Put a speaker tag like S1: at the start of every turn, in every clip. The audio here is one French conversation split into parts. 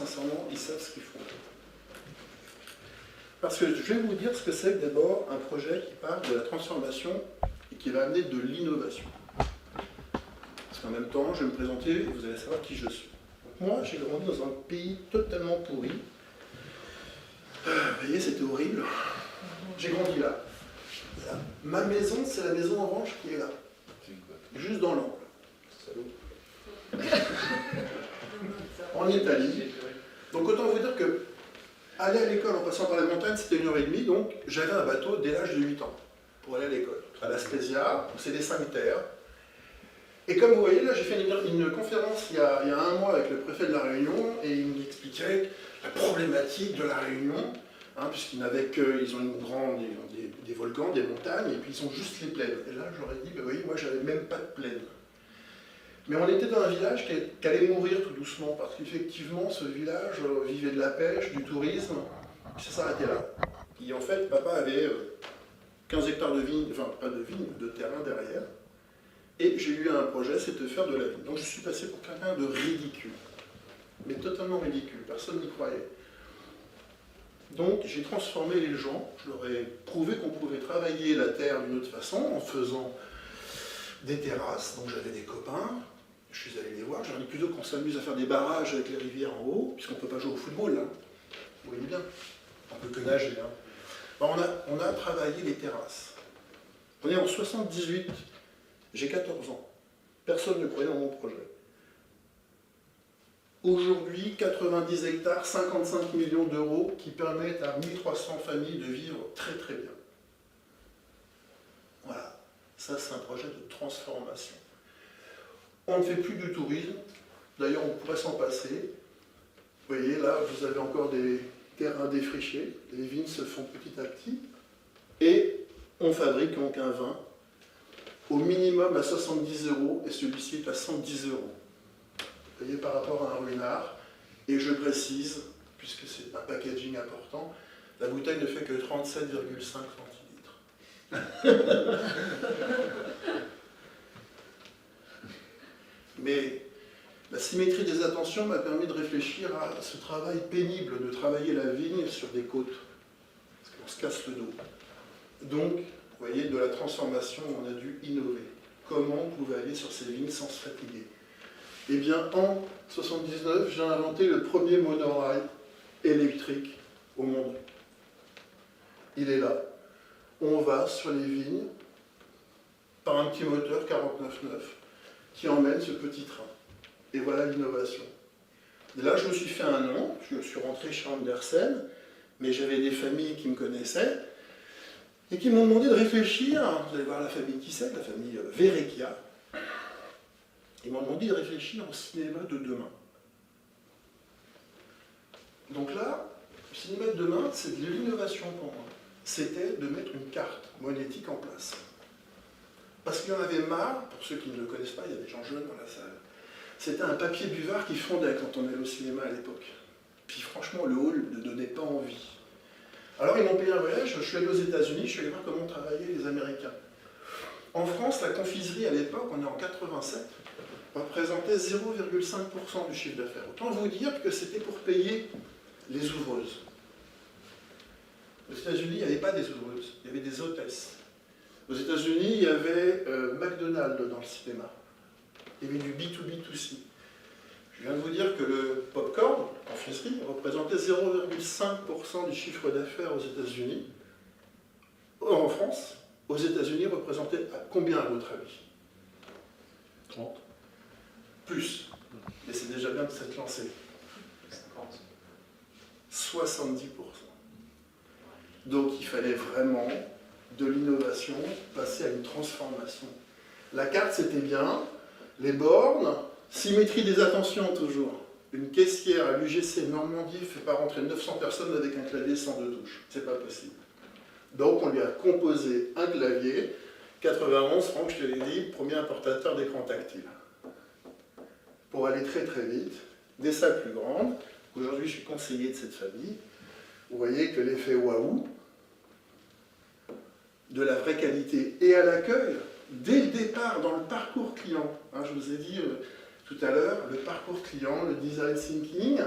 S1: sincèrement, ils savent ce qu'ils font. Parce que je vais vous dire ce que c'est que d'abord un projet qui part de la transformation et qui va amener de l'innovation. Parce qu'en même temps, je vais me présenter et vous allez savoir qui je suis. Donc moi, j'ai grandi dans un pays totalement pourri. Vous voyez, c'était horrible. J'ai grandi là. Là. Ma maison, c'est la maison orange qui est là. Juste dans l'angle. En Italie. Donc autant vous dire que aller à l'école en passant par les montagnes, c'était 1h30, donc j'avais un bateau dès l'âge de 8 ans pour aller à l'école. À la Spezia, c'est des 5 terres. Et comme vous voyez, là, j'ai fait une conférence il y a un mois avec le préfet de La Réunion, et il m'expliquait la problématique de La Réunion, hein, puisqu'ils n'avaient que, ils ont des volcans, des montagnes, et puis ils ont juste les plaines. Et là, j'aurais dit, ben oui, moi, j'avais même pas de plaine. Mais on était dans un village qui allait mourir tout doucement, parce qu'effectivement, ce village vivait de la pêche, du tourisme, et ça s'arrêtait là. Et en fait, papa avait 15 hectares de vignes, enfin pas de vignes, de terrain derrière, et j'ai eu un projet, c'était de faire de la vigne. Donc je suis passé pour quelqu'un de ridicule, mais totalement ridicule, personne n'y croyait. Donc j'ai transformé les gens, je leur ai prouvé qu'on pouvait travailler la terre d'une autre façon, en faisant des terrasses, donc j'avais des copains, je suis allé les voir, je leur ai dit plutôt qu'on s'amuse à faire des barrages avec les rivières en haut, puisqu'on ne peut pas jouer au football, là. Vous voyez bien, on ne peut que nager. Hein. Bon, on a travaillé les terrasses. On est en 78, j'ai 14 ans, personne ne croyait dans mon projet. Aujourd'hui, 90 hectares, 55 millions d'euros qui permettent à 1300 familles de vivre très très bien. Voilà, ça c'est un projet de transformation. On ne fait plus du tourisme, d'ailleurs on pourrait s'en passer. Vous voyez, là vous avez encore des terrains défrichés, les vignes se font petit à petit, et on fabrique donc un vin au minimum à 70 € et celui-ci est à 110 €. Vous voyez, par rapport à un ruinard, et je précise, puisque c'est un packaging important, la bouteille ne fait que 37,5 centilitres. Mais la symétrie des attentions m'a permis de réfléchir à ce travail pénible de travailler la vigne sur des côtes, parce qu'on se casse le dos. Donc, vous voyez, de la transformation, on a dû innover. Comment on pouvait aller sur ces vignes sans se fatiguer? Eh bien, en 1979, j'ai inventé le premier monorail électrique au monde. Il est là. On va sur les vignes par un petit moteur 49.9 qui emmène ce petit train. Et voilà l'innovation. Et là, je me suis fait un nom, je suis rentré chez Andersen, mais j'avais des familles qui me connaissaient et qui m'ont demandé de réfléchir. Vous allez voir la famille qui c'est, la famille Verrecchia. Ils m'ont demandé de réfléchir au cinéma de demain. Donc là, le cinéma de demain, c'est de l'innovation pour moi. C'était de mettre une carte monétique en place. Parce qu'il y en avait marre, pour ceux qui ne le connaissent pas, il y a des gens jeunes dans la salle, c'était un papier buvard qui fondait quand on allait au cinéma à l'époque. Puis franchement, le hall ne donnait pas envie. Alors ils m'ont payé un voyage, je suis allé aux États-Unis, je suis allé voir comment travaillaient les Américains. En France, la confiserie à l'époque, on est en 87, représentait 0,5% du chiffre d'affaires. Autant vous dire que c'était pour payer les ouvreuses. Aux États-Unis, il n'y avait pas des ouvreuses, il y avait des hôtesses. Aux États-Unis, il y avait McDonald's dans le cinéma. Il y avait du B2B2C. Je viens de vous dire que le popcorn, confiserie, représentait 0,5% du chiffre d'affaires aux États-Unis. Or, en France, aux États-Unis, représentait à combien à votre avis? 30. Plus. Mais c'est déjà bien de s'être lancé. 70%. Donc il fallait vraiment de l'innovation, passer à une transformation. La carte c'était bien, les bornes, symétrie des attentions toujours. Une caissière à l'UGC Normandie ne fait pas rentrer 900 personnes avec un clavier sans deux touches, c'est pas possible. Donc on lui a composé un clavier, 91 francs, je te l'ai dit, premier importateur d'écran tactile. Pour aller très très vite, des salles plus grandes. Aujourd'hui je suis conseiller de cette famille. Vous voyez que l'effet waouh, de la vraie qualité et à l'accueil, dès le départ, dans le parcours client. Hein, je vous ai dit tout à l'heure, le parcours client, le design thinking,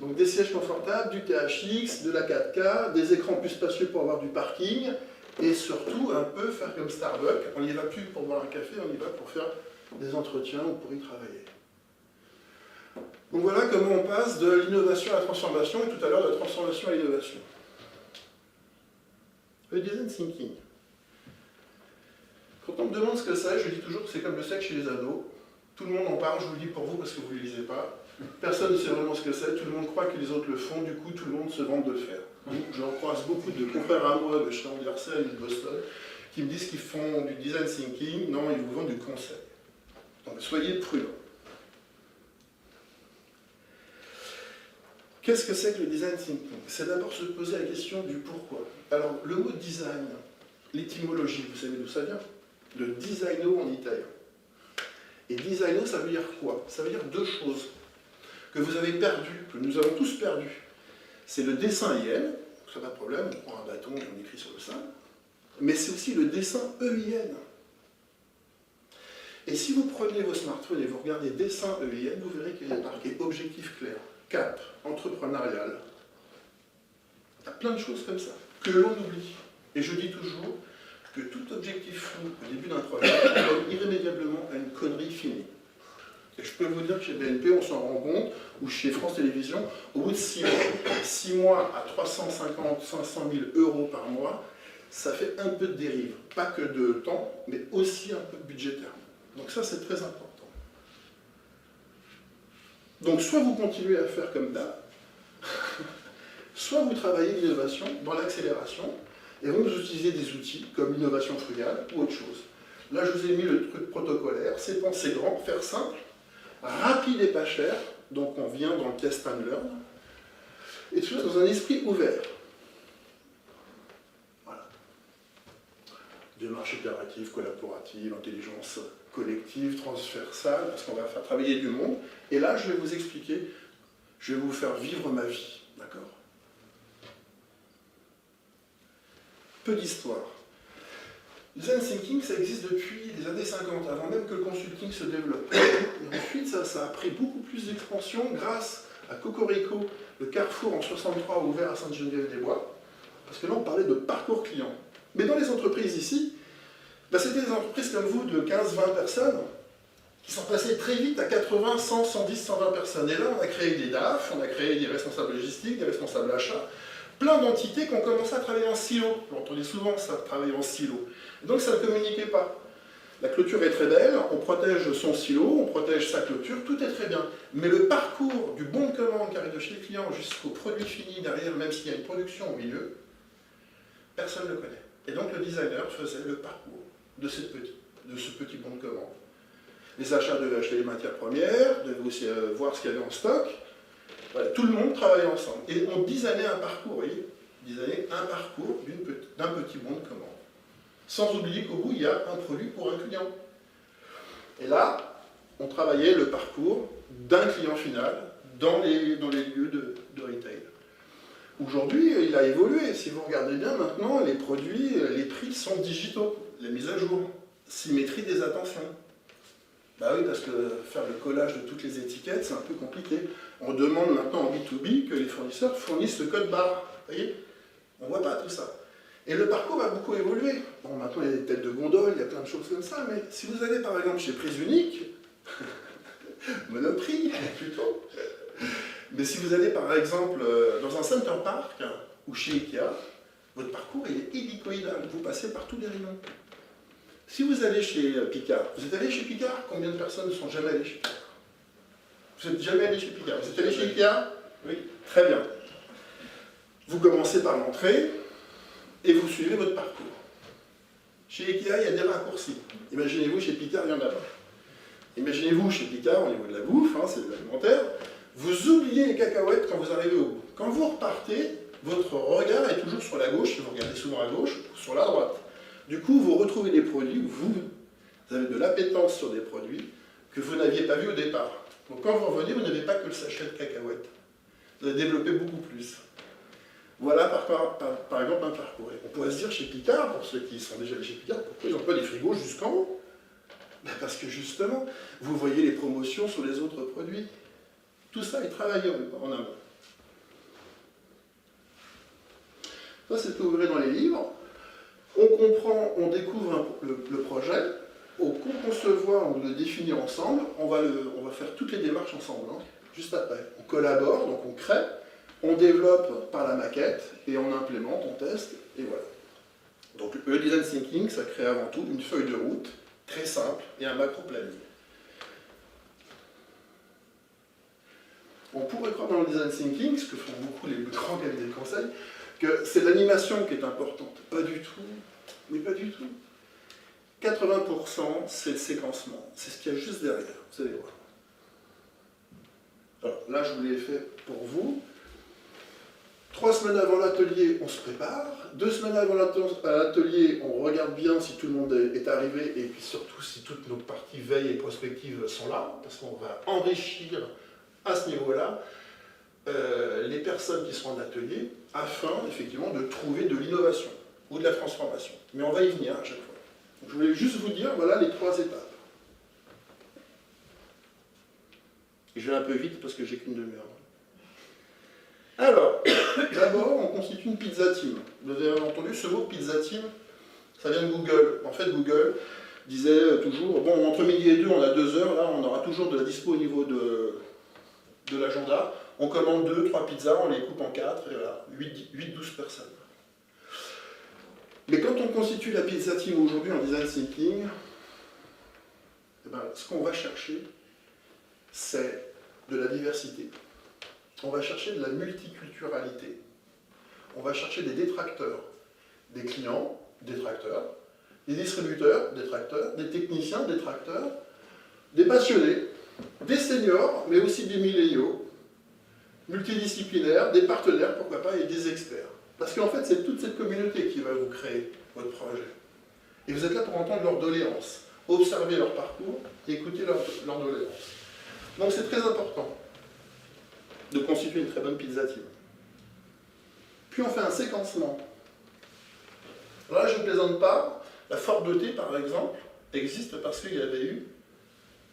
S1: Donc des sièges confortables, du THX, de la 4K, des écrans plus spacieux pour avoir du parking, et surtout un peu faire comme Starbucks, on n'y va plus pour boire un café, on y va pour faire des entretiens ou pour y travailler. Donc voilà comment on passe de l'innovation à la transformation, et tout à l'heure de la transformation à l'innovation. Le design thinking. Quand on me demande ce que c'est, je dis toujours que c'est comme le sexe chez les ados. Tout le monde en parle, je vous le dis pour vous parce que vous ne le lisez pas. Personne ne sait vraiment ce que c'est, tout le monde croit que les autres le font, du coup tout le monde se vante de le faire. J'en croise beaucoup de confrères à moi de chez Andersen et de Boston qui me disent qu'ils font du design thinking, non, ils vous vendent du conseil. Donc soyez prudents. Qu'est-ce que c'est que le design thinking? C'est d'abord se poser la question du pourquoi. Alors le mot design, l'étymologie, vous savez d'où ça vient? Le designo en italien. Et designo, ça veut dire quoi? Ça veut dire deux choses que vous avez perdues, que nous avons tous perdues. C'est le dessin IN, ça pas de problème, on prend un bâton et on écrit sur le sein, mais c'est aussi le dessin EIN. Et si vous prenez vos smartphones et vous regardez dessin EIN, vous verrez qu'il y a marqué objectif clair, cap, entrepreneurial. Il y a plein de choses comme ça, que l'on oublie. Et je dis toujours que tout objectif flou au début d'un projet donne irrémédiablement à une connerie finie. Et je peux vous dire que chez BNP, on s'en rend compte, ou chez France Télévisions, au bout de 6 mois à 350, 500 000 euros par mois, ça fait un peu de dérive. Pas que de temps, mais aussi un peu de budgétaire. Donc ça, c'est très important. Donc soit vous continuez à faire comme d'hab, soit vous travaillez l'innovation dans l'accélération, et vous utilisez des outils comme l'innovation frugale ou autre chose. Là, je vous ai mis le truc protocolaire, c'est penser grand, faire simple, rapide et pas cher, donc on vient dans le test and learn, et tout ça dans un esprit ouvert. Voilà. Démarche itérative, collaborative, intelligence collective, transversale, parce qu'on va faire travailler du monde, et là, je vais vous expliquer, je vais vous faire vivre ma vie, d'accord? Peu d'histoire. Le design thinking, ça existe depuis les années 50, avant même que le consulting se développe. Et ensuite, ça a pris beaucoup plus d'expansion grâce à Cocorico, le Carrefour en 63 ouvert à Sainte-Geneviève-des-Bois, parce que là, on parlait de parcours client. Mais dans les entreprises ici, c'était des entreprises comme vous de 15-20 personnes qui sont passées très vite à 80, 100, 110, 120 personnes. Et là, on a créé des DAF, on a créé des responsables logistiques, des responsables achats, plein d'entités qui ont commencé à travailler en silo. Vous entendez souvent ça, travailler en silo. Et donc ça ne communiquait pas. La clôture est très belle, on protège son silo, on protège sa clôture, tout est très bien. Mais le parcours du bon de commande qui arrive de chez le client jusqu'au produit fini derrière, même s'il y a une production au milieu, personne ne le connaît. Et donc le designer faisait le parcours de ce petit bon de commande. Les achats devaient acheter les matières premières, devaient aussi voir ce qu'il y avait en stock. Voilà, tout le monde travaillait ensemble. Et on designait un parcours, vous voyez, designait un parcours d'un petit bon de commande. Sans oublier qu'au bout, il y a un produit pour un client. Et là, on travaillait le parcours d'un client final dans les lieux de retail. Aujourd'hui, il a évolué. Si vous regardez bien, maintenant, les produits, les prix sont digitaux. Les mises à jour, symétrie des attentions. Bah oui, parce que faire le collage de toutes les étiquettes, c'est un peu compliqué. On demande maintenant en B2B que les fournisseurs fournissent le code barre. Vous voyez? On ne voit pas tout ça. Et le parcours a beaucoup évolué. Bon, maintenant, il y a des têtes de gondole, il y a plein de choses comme ça, mais si vous allez par exemple chez Prise Unique, Monoprix plutôt, mais si vous allez par exemple dans un Center Park ou chez Ikea, votre parcours il est hélicoïdal, vous passez par tous les rayons. Si vous allez chez Picard, vous êtes allé chez Picard? Combien de personnes ne sont jamais allées chez Picard? Vous n'êtes jamais allé chez Picard? Vous êtes allé chez Ikea? Oui. Très bien. Vous commencez par l'entrée et vous suivez votre parcours. Chez Ikea, il y a des raccourcis. Imaginez-vous, chez Picard, il y en a pas. Imaginez-vous, chez Picard, au niveau de la bouffe, c'est de l'alimentaire, vous oubliez les cacahuètes quand vous arrivez au bout. Quand vous repartez, votre regard est toujours sur la gauche, vous regardez souvent à gauche, ou sur la droite. Du coup, vous retrouvez des produits, vous avez de l'appétence sur des produits que vous n'aviez pas vus au départ. Donc quand vous revenez, vous n'avez pas que le sachet de cacahuètes. Vous avez développé beaucoup plus. Voilà par exemple un parcours. Et on pourrait se dire chez Picard, pour ceux qui sont déjà allés chez Picard, pourquoi ils n'ont pas des frigos jusqu'en haut? Parce que justement, vous voyez les promotions sur les autres produits. Tout ça est travaillé en amont. Ça, c'est ce que vous verrez dans les livres. On comprend, on découvre le projet. Au concevoir ou le définir ensemble, on va faire toutes les démarches ensemble, hein, juste après. On collabore, donc on crée, on développe par la maquette, et on implémente, on teste, et voilà. Donc le design thinking, ça crée avant tout une feuille de route, très simple, et un macro-planning. On pourrait croire dans le design thinking, ce que font beaucoup les grands cabinets de conseil, que c'est l'animation qui est importante. Pas du tout, mais pas du tout. 80%, c'est le séquencement. C'est ce qu'il y a juste derrière, vous allez voir. Alors là, je vous l'ai fait pour vous. 3 semaines avant l'atelier, on se prépare. 2 semaines avant l'atelier, on regarde bien si tout le monde est arrivé et puis surtout si toutes nos parties veille et prospectives sont là, parce qu'on va enrichir à ce niveau-là les personnes qui seront en atelier afin, effectivement, de trouver de l'innovation ou de la transformation. Mais on va y venir à chaque fois. Donc, je voulais juste vous dire, voilà les 3 étapes. Et je vais un peu vite parce que j'ai qu'une demi-heure. Alors, d'abord, on constitue une pizza team. Vous avez entendu ce mot pizza team, ça vient de Google. En fait, Google disait toujours, bon, entre midi et 2, on a 2 heures, là, on aura toujours de la dispo au niveau de l'agenda. On commande 2, 3 pizzas, on les coupe en 4, et voilà, 8-12 personnes. Mais quand on constitue la pizza team aujourd'hui en design thinking, eh ben, ce qu'on va chercher, c'est de la diversité. On va chercher de la multiculturalité. On va chercher des détracteurs, des clients, détracteurs, des distributeurs, détracteurs, des techniciens, détracteurs, des passionnés, des seniors, mais aussi des milléniaux, multidisciplinaires, des partenaires, pourquoi pas, et des experts. Parce qu'en fait, c'est toute cette communauté qui va vous créer votre projet. Et vous êtes là pour entendre leurs doléances, observer leur parcours, et écouter leurs doléances. Donc c'est très important de constituer une très bonne pizza team. Puis on fait un séquencement. Là, je ne plaisante pas. La Ford T, par exemple, existe parce qu'il y avait eu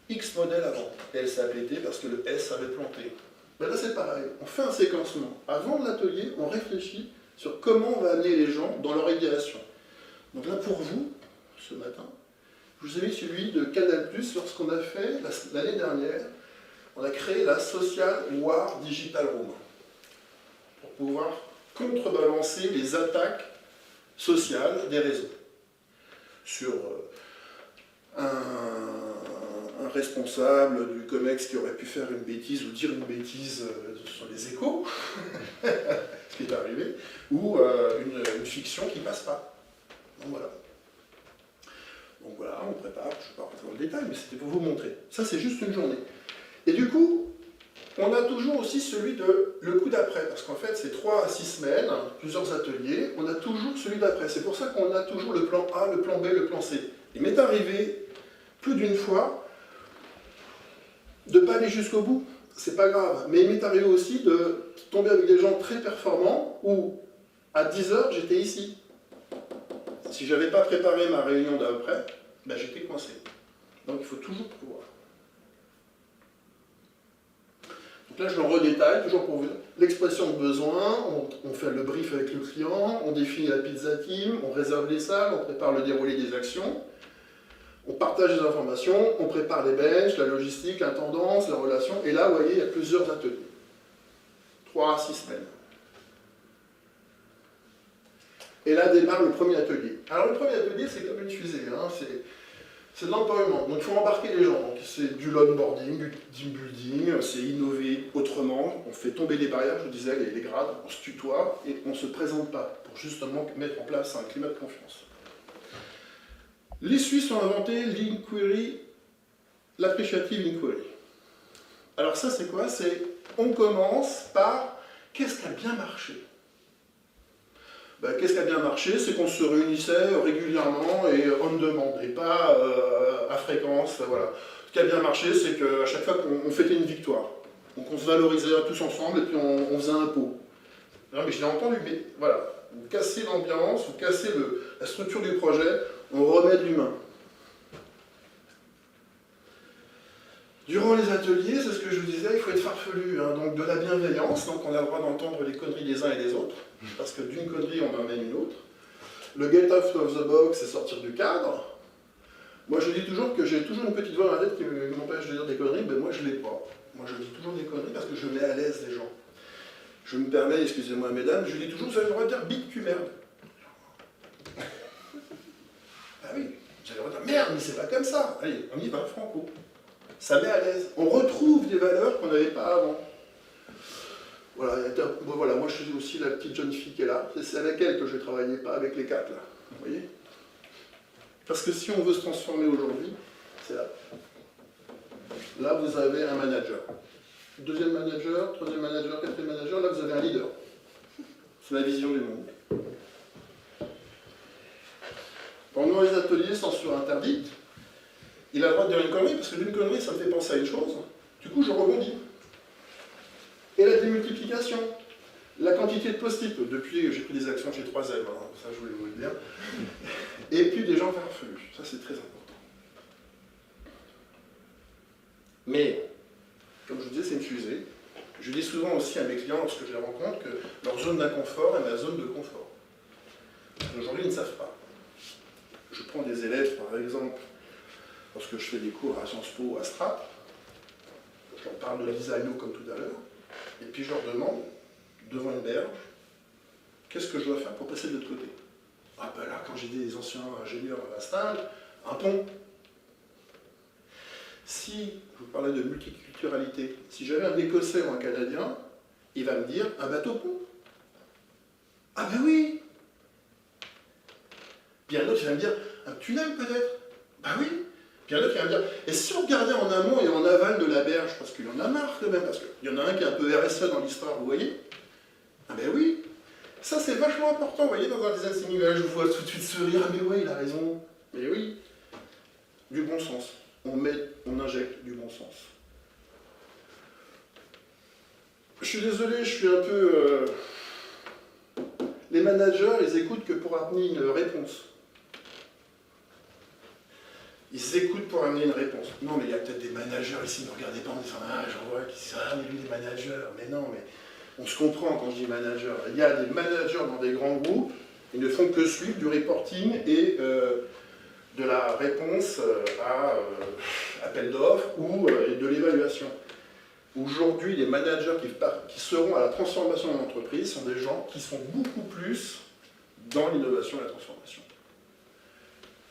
S1: X modèles avant. Et elle s'est appelée T parce que le S avait planté. Ben là, c'est pareil. On fait un séquencement. Avant l'atelier, on réfléchit sur comment on va amener les gens dans leur idéation. Donc là, pour vous, ce matin, je vous ai mis celui de Canal+, lorsqu'on a fait, l'année dernière, on a créé la Social War Digital Room pour pouvoir contrebalancer les attaques sociales des réseaux sur un responsable du COMEX qui aurait pu faire une bêtise ou dire une bêtise sur les échos, ce qui est arrivé, ou une fiction qui ne passe pas. Donc voilà, on prépare, je ne vais pas rentrer dans le détail, mais c'était pour vous montrer. Ça, c'est juste une journée. Et du coup, on a toujours aussi celui de le coup d'après, parce qu'en fait, c'est 3 à 6 semaines, plusieurs ateliers, on a toujours celui d'après. C'est pour ça qu'on a toujours le plan A, le plan B, le plan C. Il m'est arrivé plus d'une fois de ne pas aller jusqu'au bout, c'est pas grave. Mais il m'est arrivé aussi de tomber avec des gens très performants où, à 10 heures, j'étais ici. Si je n'avais pas préparé ma réunion d'après, ben j'étais coincé. Donc il faut toujours prévoir. Donc là, je le redétaille, toujours pour vous. L'expression de besoin, on fait le brief avec le client, on définit la pizza team, on réserve les salles, on prépare le déroulé des actions, on partage les informations, on prépare les benches, la logistique, la tendance, la relation. Et là, vous voyez, il y a plusieurs ateliers. 3 à 6 semaines. Et là démarre le premier atelier. Alors le premier atelier, c'est comme une fusée, hein, c'est de l'empowerment. Donc il faut embarquer les gens. C'est du onboarding, du team building, c'est innover autrement. On fait tomber les barrières, je vous disais, les grades, on se tutoie et on ne se présente pas pour justement mettre en place un climat de confiance. Les Suisses ont inventé l'inquiry, l'appreciative inquiry. Alors ça c'est quoi? C'est on commence par qu'est-ce qui a bien marché? Ben, qu'est-ce qui a bien marché? C'est qu'on se réunissait régulièrement et on demand, et pas à fréquence. Voilà. Ce qui a bien marché, c'est qu'à chaque fois qu'on fêtait une victoire, donc on se valorisait tous ensemble et puis on faisait un pot. Non, mais je l'ai entendu, mais voilà, vous cassez l'ambiance, vous cassez la structure du projet, on remet de l'humain. Durant les ateliers, c'est ce que je vous disais, il faut être farfelu, hein, donc de la bienveillance, donc on a le droit d'entendre les conneries des uns et des autres, parce que d'une connerie, on en mène une autre. Le get out of the box, c'est sortir du cadre. Moi, je dis toujours que j'ai toujours une petite voix dans la tête qui m'empêche de dire des conneries, mais moi, je ne l'ai pas. Moi, je dis toujours des conneries parce que je mets à l'aise les gens. Je me permets, excusez-moi mesdames, je dis toujours, vous avez le droit de dire bite cul merde. Ah oui, vous avez le droit de dire merde, mais c'est pas comme ça. Allez, on y va, franco. Ça met à l'aise. On retrouve des valeurs qu'on n'avait pas avant. Voilà, bon, voilà, moi je suis aussi la petite jeune fille qui est là. C'est avec elle que je vais travailler, pas avec les quatre là. Vous voyez? Parce que si on veut se transformer aujourd'hui, c'est là. Là, vous avez un manager. Deuxième manager, troisième manager, quatrième manager, là vous avez un leader. C'est la vision du monde. Pendant les ateliers, censure interdite, il a le droit de dire une connerie, parce que d'une connerie, ça me fait penser à une chose. Du coup, je rebondis. Et la démultiplication. La quantité de post-it. Depuis, j'ai pris des actions chez 3M, hein, ça je voulais vous le dire. Et puis des gens farfelus. Ça, c'est très important. Mais, comme je vous disais, c'est une fusée. Je dis souvent aussi à mes clients, lorsque je les rencontre, que leur zone d'inconfort est ma zone de confort. Aujourd'hui, ils ne savent pas. Je prends des élèves, par exemple, lorsque je fais des cours à Sciences Po, à Strat, je leur parle de design comme tout à l'heure, et puis je leur demande, devant une berge, qu'est-ce que je dois faire pour passer de l'autre côté? Ah ben là, quand j'ai des anciens ingénieurs à stage, un pont. Si, je vous parlais de multiculturalité, si j'avais un Écossais ou un Canadien, il va me dire un bateau-pont. Ah ben oui. Puis un autre, il va me dire un tunnel peut-être. Ben oui. Puis un autre, il va me dire, et si on regardait en amont et en aval de la berge, parce qu'il y en a marre quand même, parce qu'il y en a un qui est un peu RSE dans l'histoire, vous voyez? Ah ben oui. Ça c'est vachement important, vous voyez, dans un design thinking, je vous vois tout de suite sourire, ah mais oui, il a raison. Mais oui. Du bon sens. On injecte du bon sens. Je suis désolé, je suis un peu... Les managers, ils écoutent que pour amener une réponse. Ils écoutent pour amener une réponse. Non, mais il y a peut-être des managers ici, ne regardez pas en disant ah, j'en vois qui disent ah, mais lui, des managers. Mais non, mais on se comprend quand je dis manager. Il y a des managers dans des grands groupes, ils ne font que suivre du reporting et de la réponse à appel d'offres ou de l'évaluation. Aujourd'hui, les managers qui seront à la transformation de l'entreprise sont des gens qui sont beaucoup plus dans l'innovation et la transformation.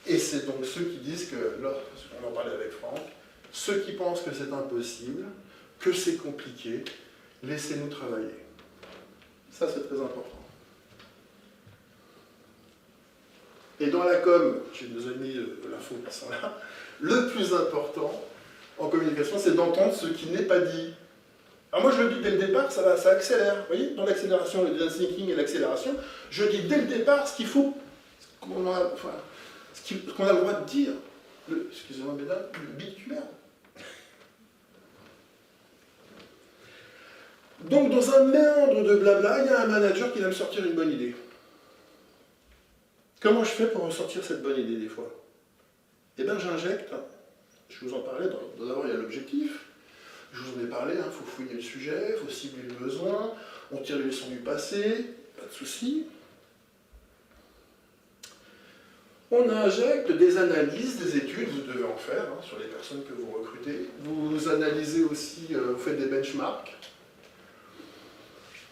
S1: Et c'est donc ceux qui disent que, on en parlait avec Franck, ceux qui pensent que c'est impossible, que c'est compliqué, laissez-nous travailler. Ça, c'est très important. Et dans la com, j'ai nos amis de l'info qui sont là, le plus important en communication, c'est d'entendre ce qui n'est pas dit. Alors moi, je le dis dès le départ, ça accélère. Vous voyez, dans l'accélération, le design thinking et l'accélération, je dis dès le départ ce qu'il faut, ce qu'on a le droit de dire. Excusez-moi, mesdames, le biculaire. Donc, dans un méandre de blabla, il y a un manager qui va me sortir une bonne idée. Comment je fais pour ressortir cette bonne idée des fois? Eh bien, j'injecte, je vous en parlais, d'abord il y a l'objectif, je vous en ai parlé, il faut fouiller le sujet, il faut cibler le besoin, on tire les leçons du passé, pas de souci. On injecte des analyses, des études, vous devez en faire sur les personnes que vous recrutez. Vous analysez aussi, vous faites des benchmarks.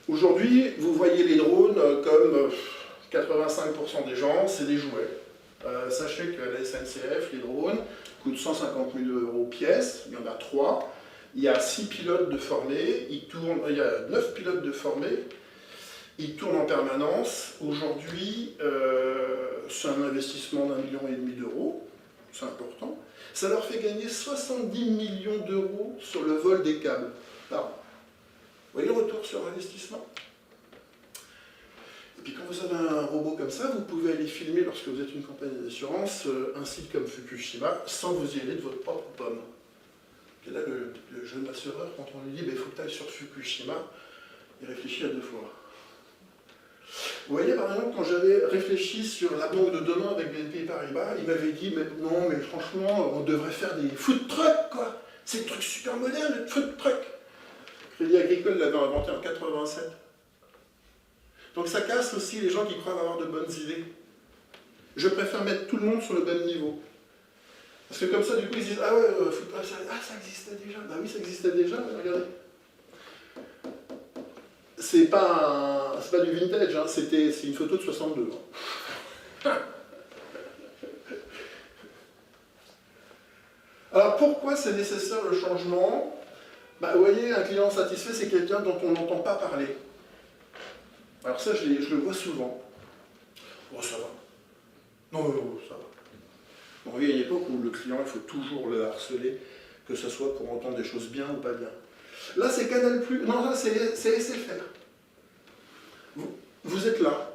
S1: Aujourd'hui, vous voyez les drones comme 85% des gens, c'est des jouets. Sachez qu'à la SNCF, les drones coûtent 150 000 € pièce, il y en a 3. Il y a 6 pilotes de formés, il y a 9 pilotes de formés. Ils tournent en permanence. Aujourd'hui, c'est un investissement d'1,5 million d'euros. C'est important. Ça leur fait gagner 70 millions d'euros sur le vol des câbles par an. Vous voyez le retour sur investissement? Et puis quand vous avez un robot comme ça, vous pouvez aller filmer, lorsque vous êtes une compagnie d'assurance, un site comme Fukushima, sans vous y aller de votre propre pomme. Et là, le jeune assureur, quand on lui dit il faut que tu ailles sur Fukushima, il réfléchit à 2 fois. Vous voyez, par exemple, quand j'avais réfléchi sur la banque de demain avec BNP Paribas, il m'avait dit, mais non, mais franchement, on devrait faire des food trucks, quoi. C'est le truc super moderne, le food truck. Crédit Agricole l'avait inventé en 87. Donc ça casse aussi les gens qui croient avoir de bonnes idées. Je préfère mettre tout le monde sur le même niveau. Parce que comme ça, du coup, ils se disent, ah ouais, ça existait déjà. Bah oui, ça existait déjà, regardez. C'est pas du vintage, hein, c'est une photo de 62. Alors pourquoi c'est nécessaire le changement? Bah, vous voyez, un client satisfait, c'est quelqu'un dont on n'entend pas parler. Alors ça, je le vois souvent. Oh, ça va. Non, ça va. Bon, il y a une époque où le client, il faut toujours le harceler, que ce soit pour entendre des choses bien ou pas bien. Là, c'est Canal+. Non, là, c'est SFR. Vous êtes là.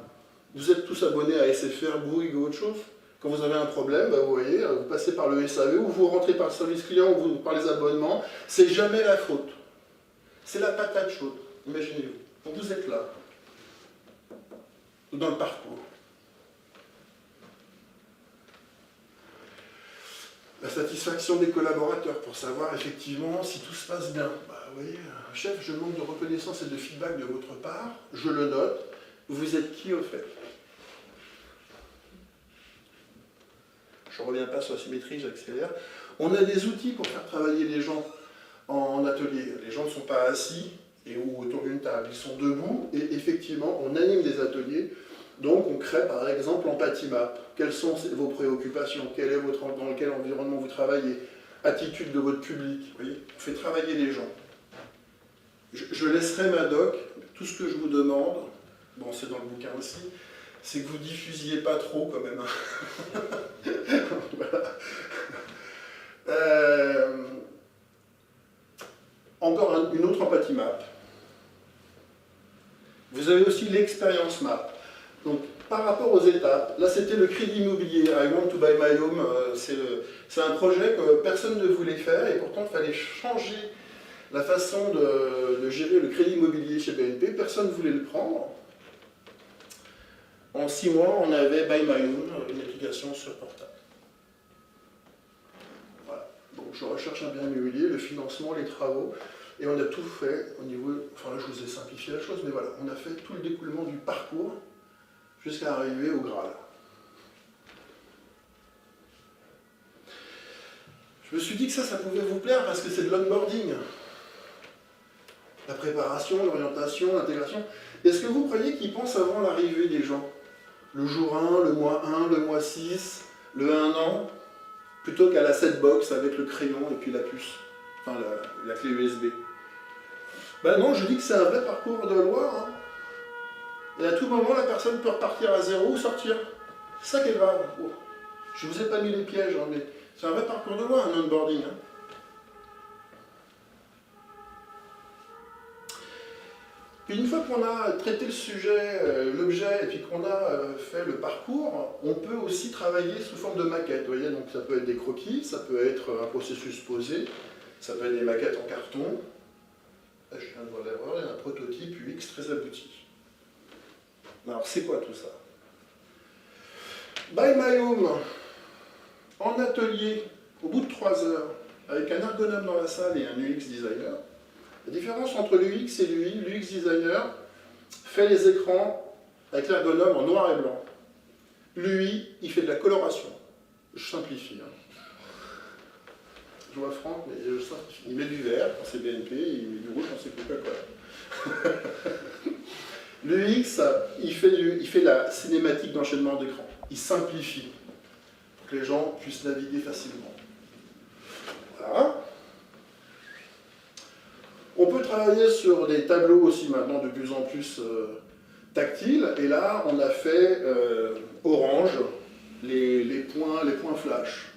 S1: Vous êtes tous abonnés à SFR, Bouygues ou autre chose. Quand vous avez un problème, bah, vous voyez, vous passez par le SAV ou vous rentrez par le service client ou par les abonnements. C'est jamais la faute. C'est la patate chaude. Imaginez-vous. Donc vous êtes là. Dans le parcours. La satisfaction des collaborateurs pour savoir effectivement si tout se passe bien. Bah, vous voyez, chef, je manque de reconnaissance et de feedback de votre part, je le note. Vous êtes qui au fait? Je ne reviens pas sur la symétrie, j'accélère. On a des outils pour faire travailler les gens en atelier. Les gens ne sont pas assis ou autour d'une table, ils sont debout et effectivement on anime des ateliers. Donc on crée par exemple Empathie Map. Quelles sont vos préoccupations? Dans quel environnement vous travaillez? Attitude de votre public. Vous voyez, on fait travailler les gens. Je laisserai ma doc. Tout ce que je vous demande, bon c'est dans le bouquin aussi, c'est que vous diffusiez pas trop quand même. Voilà. Encore une autre Empathie Map. Vous avez aussi l'expérience map. Donc, par rapport aux étapes, là c'était le crédit immobilier, I want to buy my home, c'est un projet que personne ne voulait faire et pourtant il fallait changer la façon de gérer le crédit immobilier chez BNP, personne ne voulait le prendre. En 6 mois, on avait Buy My Home, une application sur portable. Voilà. Donc je recherche un bien immobilier, le financement, les travaux, et on a tout fait au niveau, enfin là je vous ai simplifié la chose, mais voilà, on a fait tout le découlement du parcours jusqu'à arriver au Graal. Je me suis dit que ça pouvait vous plaire parce que c'est de l'onboarding. La préparation, l'orientation, l'intégration. Est-ce que vous croyez qu'ils pensent avant l'arrivée des gens? Le jour 1, le mois 1, le mois 6, le 1 an, plutôt qu'à la setbox avec le crayon et puis la puce, enfin la clé USB. Ben non, je dis que c'est un vrai parcours de loi. Hein. Et à tout moment, la personne peut repartir à zéro ou sortir. C'est ça qui est grave. Oh. Je ne vous ai pas mis les pièges, hein, mais c'est un vrai parcours de loi, un onboarding. Hein. Puis une fois qu'on a traité le sujet, l'objet, et puis qu'on a fait le parcours, on peut aussi travailler sous forme de maquette. Vous voyez, donc ça peut être des croquis, ça peut être un processus posé, ça peut être des maquettes en carton. Là, je viens de voir l'erreur, il y a un prototype UX très abouti. Alors, c'est quoi tout ça? Buy My Home, en atelier, au bout de 3 heures, avec un ergonome dans la salle et un UX designer. La différence entre l'UX et l'UX designer fait les écrans avec l'ergonome en noir et blanc. L'UI, il fait de la coloration. Je simplifie. Hein. Je vois Franck, mais je simplifie. Il met du vert quand c'est BNP, il met du rouge quand c'est Coca-Cola. L'UX, il fait la cinématique d'enchaînement d'écran. Il simplifie pour que les gens puissent naviguer facilement. Voilà. On peut travailler sur des tableaux aussi maintenant de plus en plus tactiles. Et là, on a fait orange, les points flash.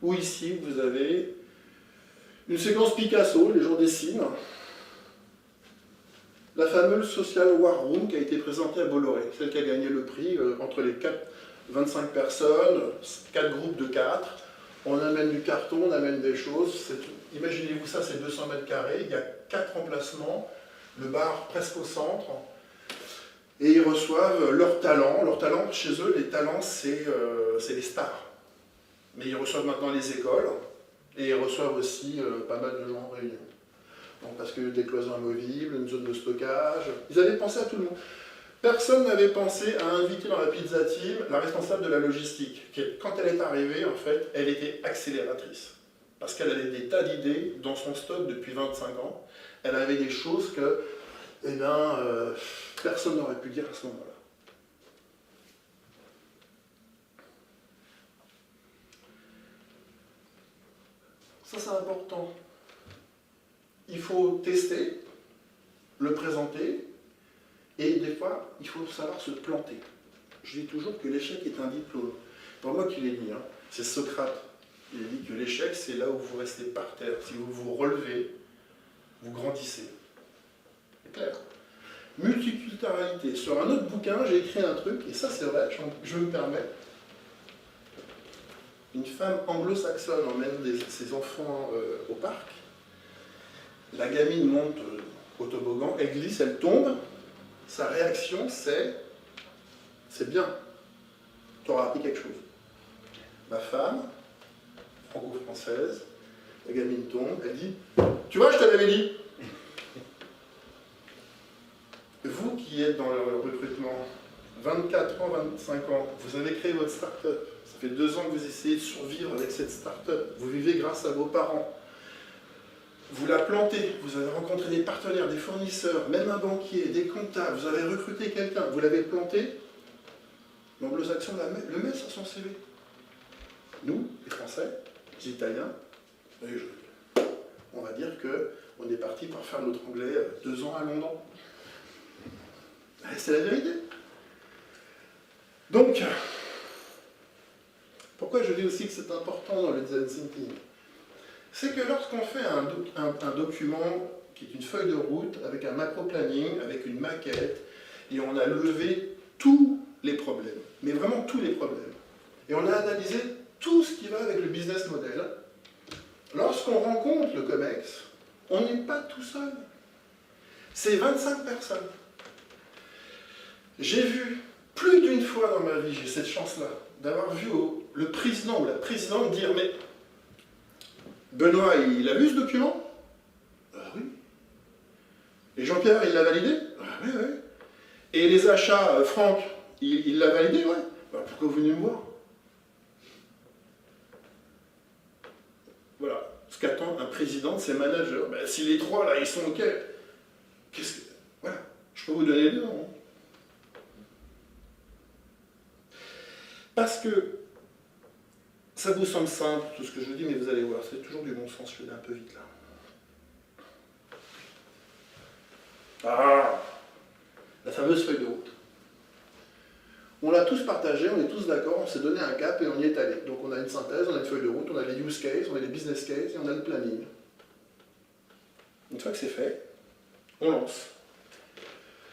S1: Ou ici, vous avez une séquence Picasso, les gens dessinent. La fameuse Social War Room qui a été présentée à Bolloré, celle qui a gagné le prix entre les 25 personnes, 4 groupes de 4. On amène du carton, on amène des choses. Imaginez-vous ça, c'est 200 mètres carrés, il y a 4 emplacements, le bar presque au centre. Et ils reçoivent leurs talents. Leurs talents, chez eux, les talents, c'est les stars. Mais ils reçoivent maintenant les écoles. Et ils reçoivent aussi pas mal de gens en réunion. Donc, parce que des cloisons amovibles, une zone de stockage, ils avaient pensé à tout le monde. Personne n'avait pensé à inviter dans la pizza team la responsable de la logistique, qui, quand elle est arrivée, en fait, elle était accélératrice. Parce qu'elle avait des tas d'idées dans son stock depuis 25 ans. Elle avait des choses que, personne n'aurait pu dire à ce moment-là. Ça, c'est important. Il faut tester, le présenter, et des fois, il faut savoir se planter. Je dis toujours que l'échec est un diplôme. Pas moi qui l'ai dit, hein. C'est Socrate. Il a dit que l'échec, c'est là où vous restez par terre. Si vous vous relevez, vous grandissez. C'est clair. Multiculturalité. Sur un autre bouquin, j'ai écrit un truc, et ça c'est vrai, je me permets. Une femme anglo-saxonne emmène ses enfants au parc. La gamine monte au toboggan, elle glisse, elle tombe. Sa réaction, c'est bien, tu auras appris quelque chose. Ma femme, franco-française, la gamine tombe, elle dit, tu vois, je te l'avais dit. Vous qui êtes dans le recrutement, 24 ans, 25 ans, vous avez créé votre start-up. Ça fait 2 ans que vous essayez de survivre avec cette start-up. Vous vivez grâce à vos parents. Vous la plantez, vous avez rencontré des partenaires, des fournisseurs, même un banquier, des comptables, vous avez recruté quelqu'un, vous l'avez planté, l'anglo-saxon le met sur son CV. Nous, les Français, les Italiens, on va dire qu'on est parti pour faire notre anglais 2 ans à Londres. C'est la vérité. Donc, pourquoi je dis aussi que c'est important dans le design thinking? C'est que lorsqu'on fait un document qui est une feuille de route, avec un macro-planning, avec une maquette, et on a levé tous les problèmes, mais vraiment tous les problèmes, et on a analysé tout ce qui va avec le business model, lorsqu'on rencontre le COMEX, on n'est pas tout seul. C'est 25 personnes. J'ai vu plus d'une fois dans ma vie, j'ai cette chance-là, d'avoir vu le président ou la présidente dire « mais Benoît, il a vu ce document ?» Oui. Et Jean-Pierre, il l'a validé? Oui, oui. Et les achats, Franck, il l'a validé? Oui. Pourquoi vous venez me voir? Voilà. Ce qu'attend un président de ses managers. Si les 3, là, ils sont OK, voilà. Je peux vous donner le nom. Parce que ça vous semble simple, tout ce que je vous dis, mais vous allez voir, c'est toujours du bon sens, je vais aller un peu vite là. Ah, la fameuse feuille de route. On l'a tous partagée, on est tous d'accord, on s'est donné un cap et on y est allé. Donc on a une synthèse, on a une feuille de route, on a les use cases, on a les business cases et on a le planning. Une fois que c'est fait, on lance.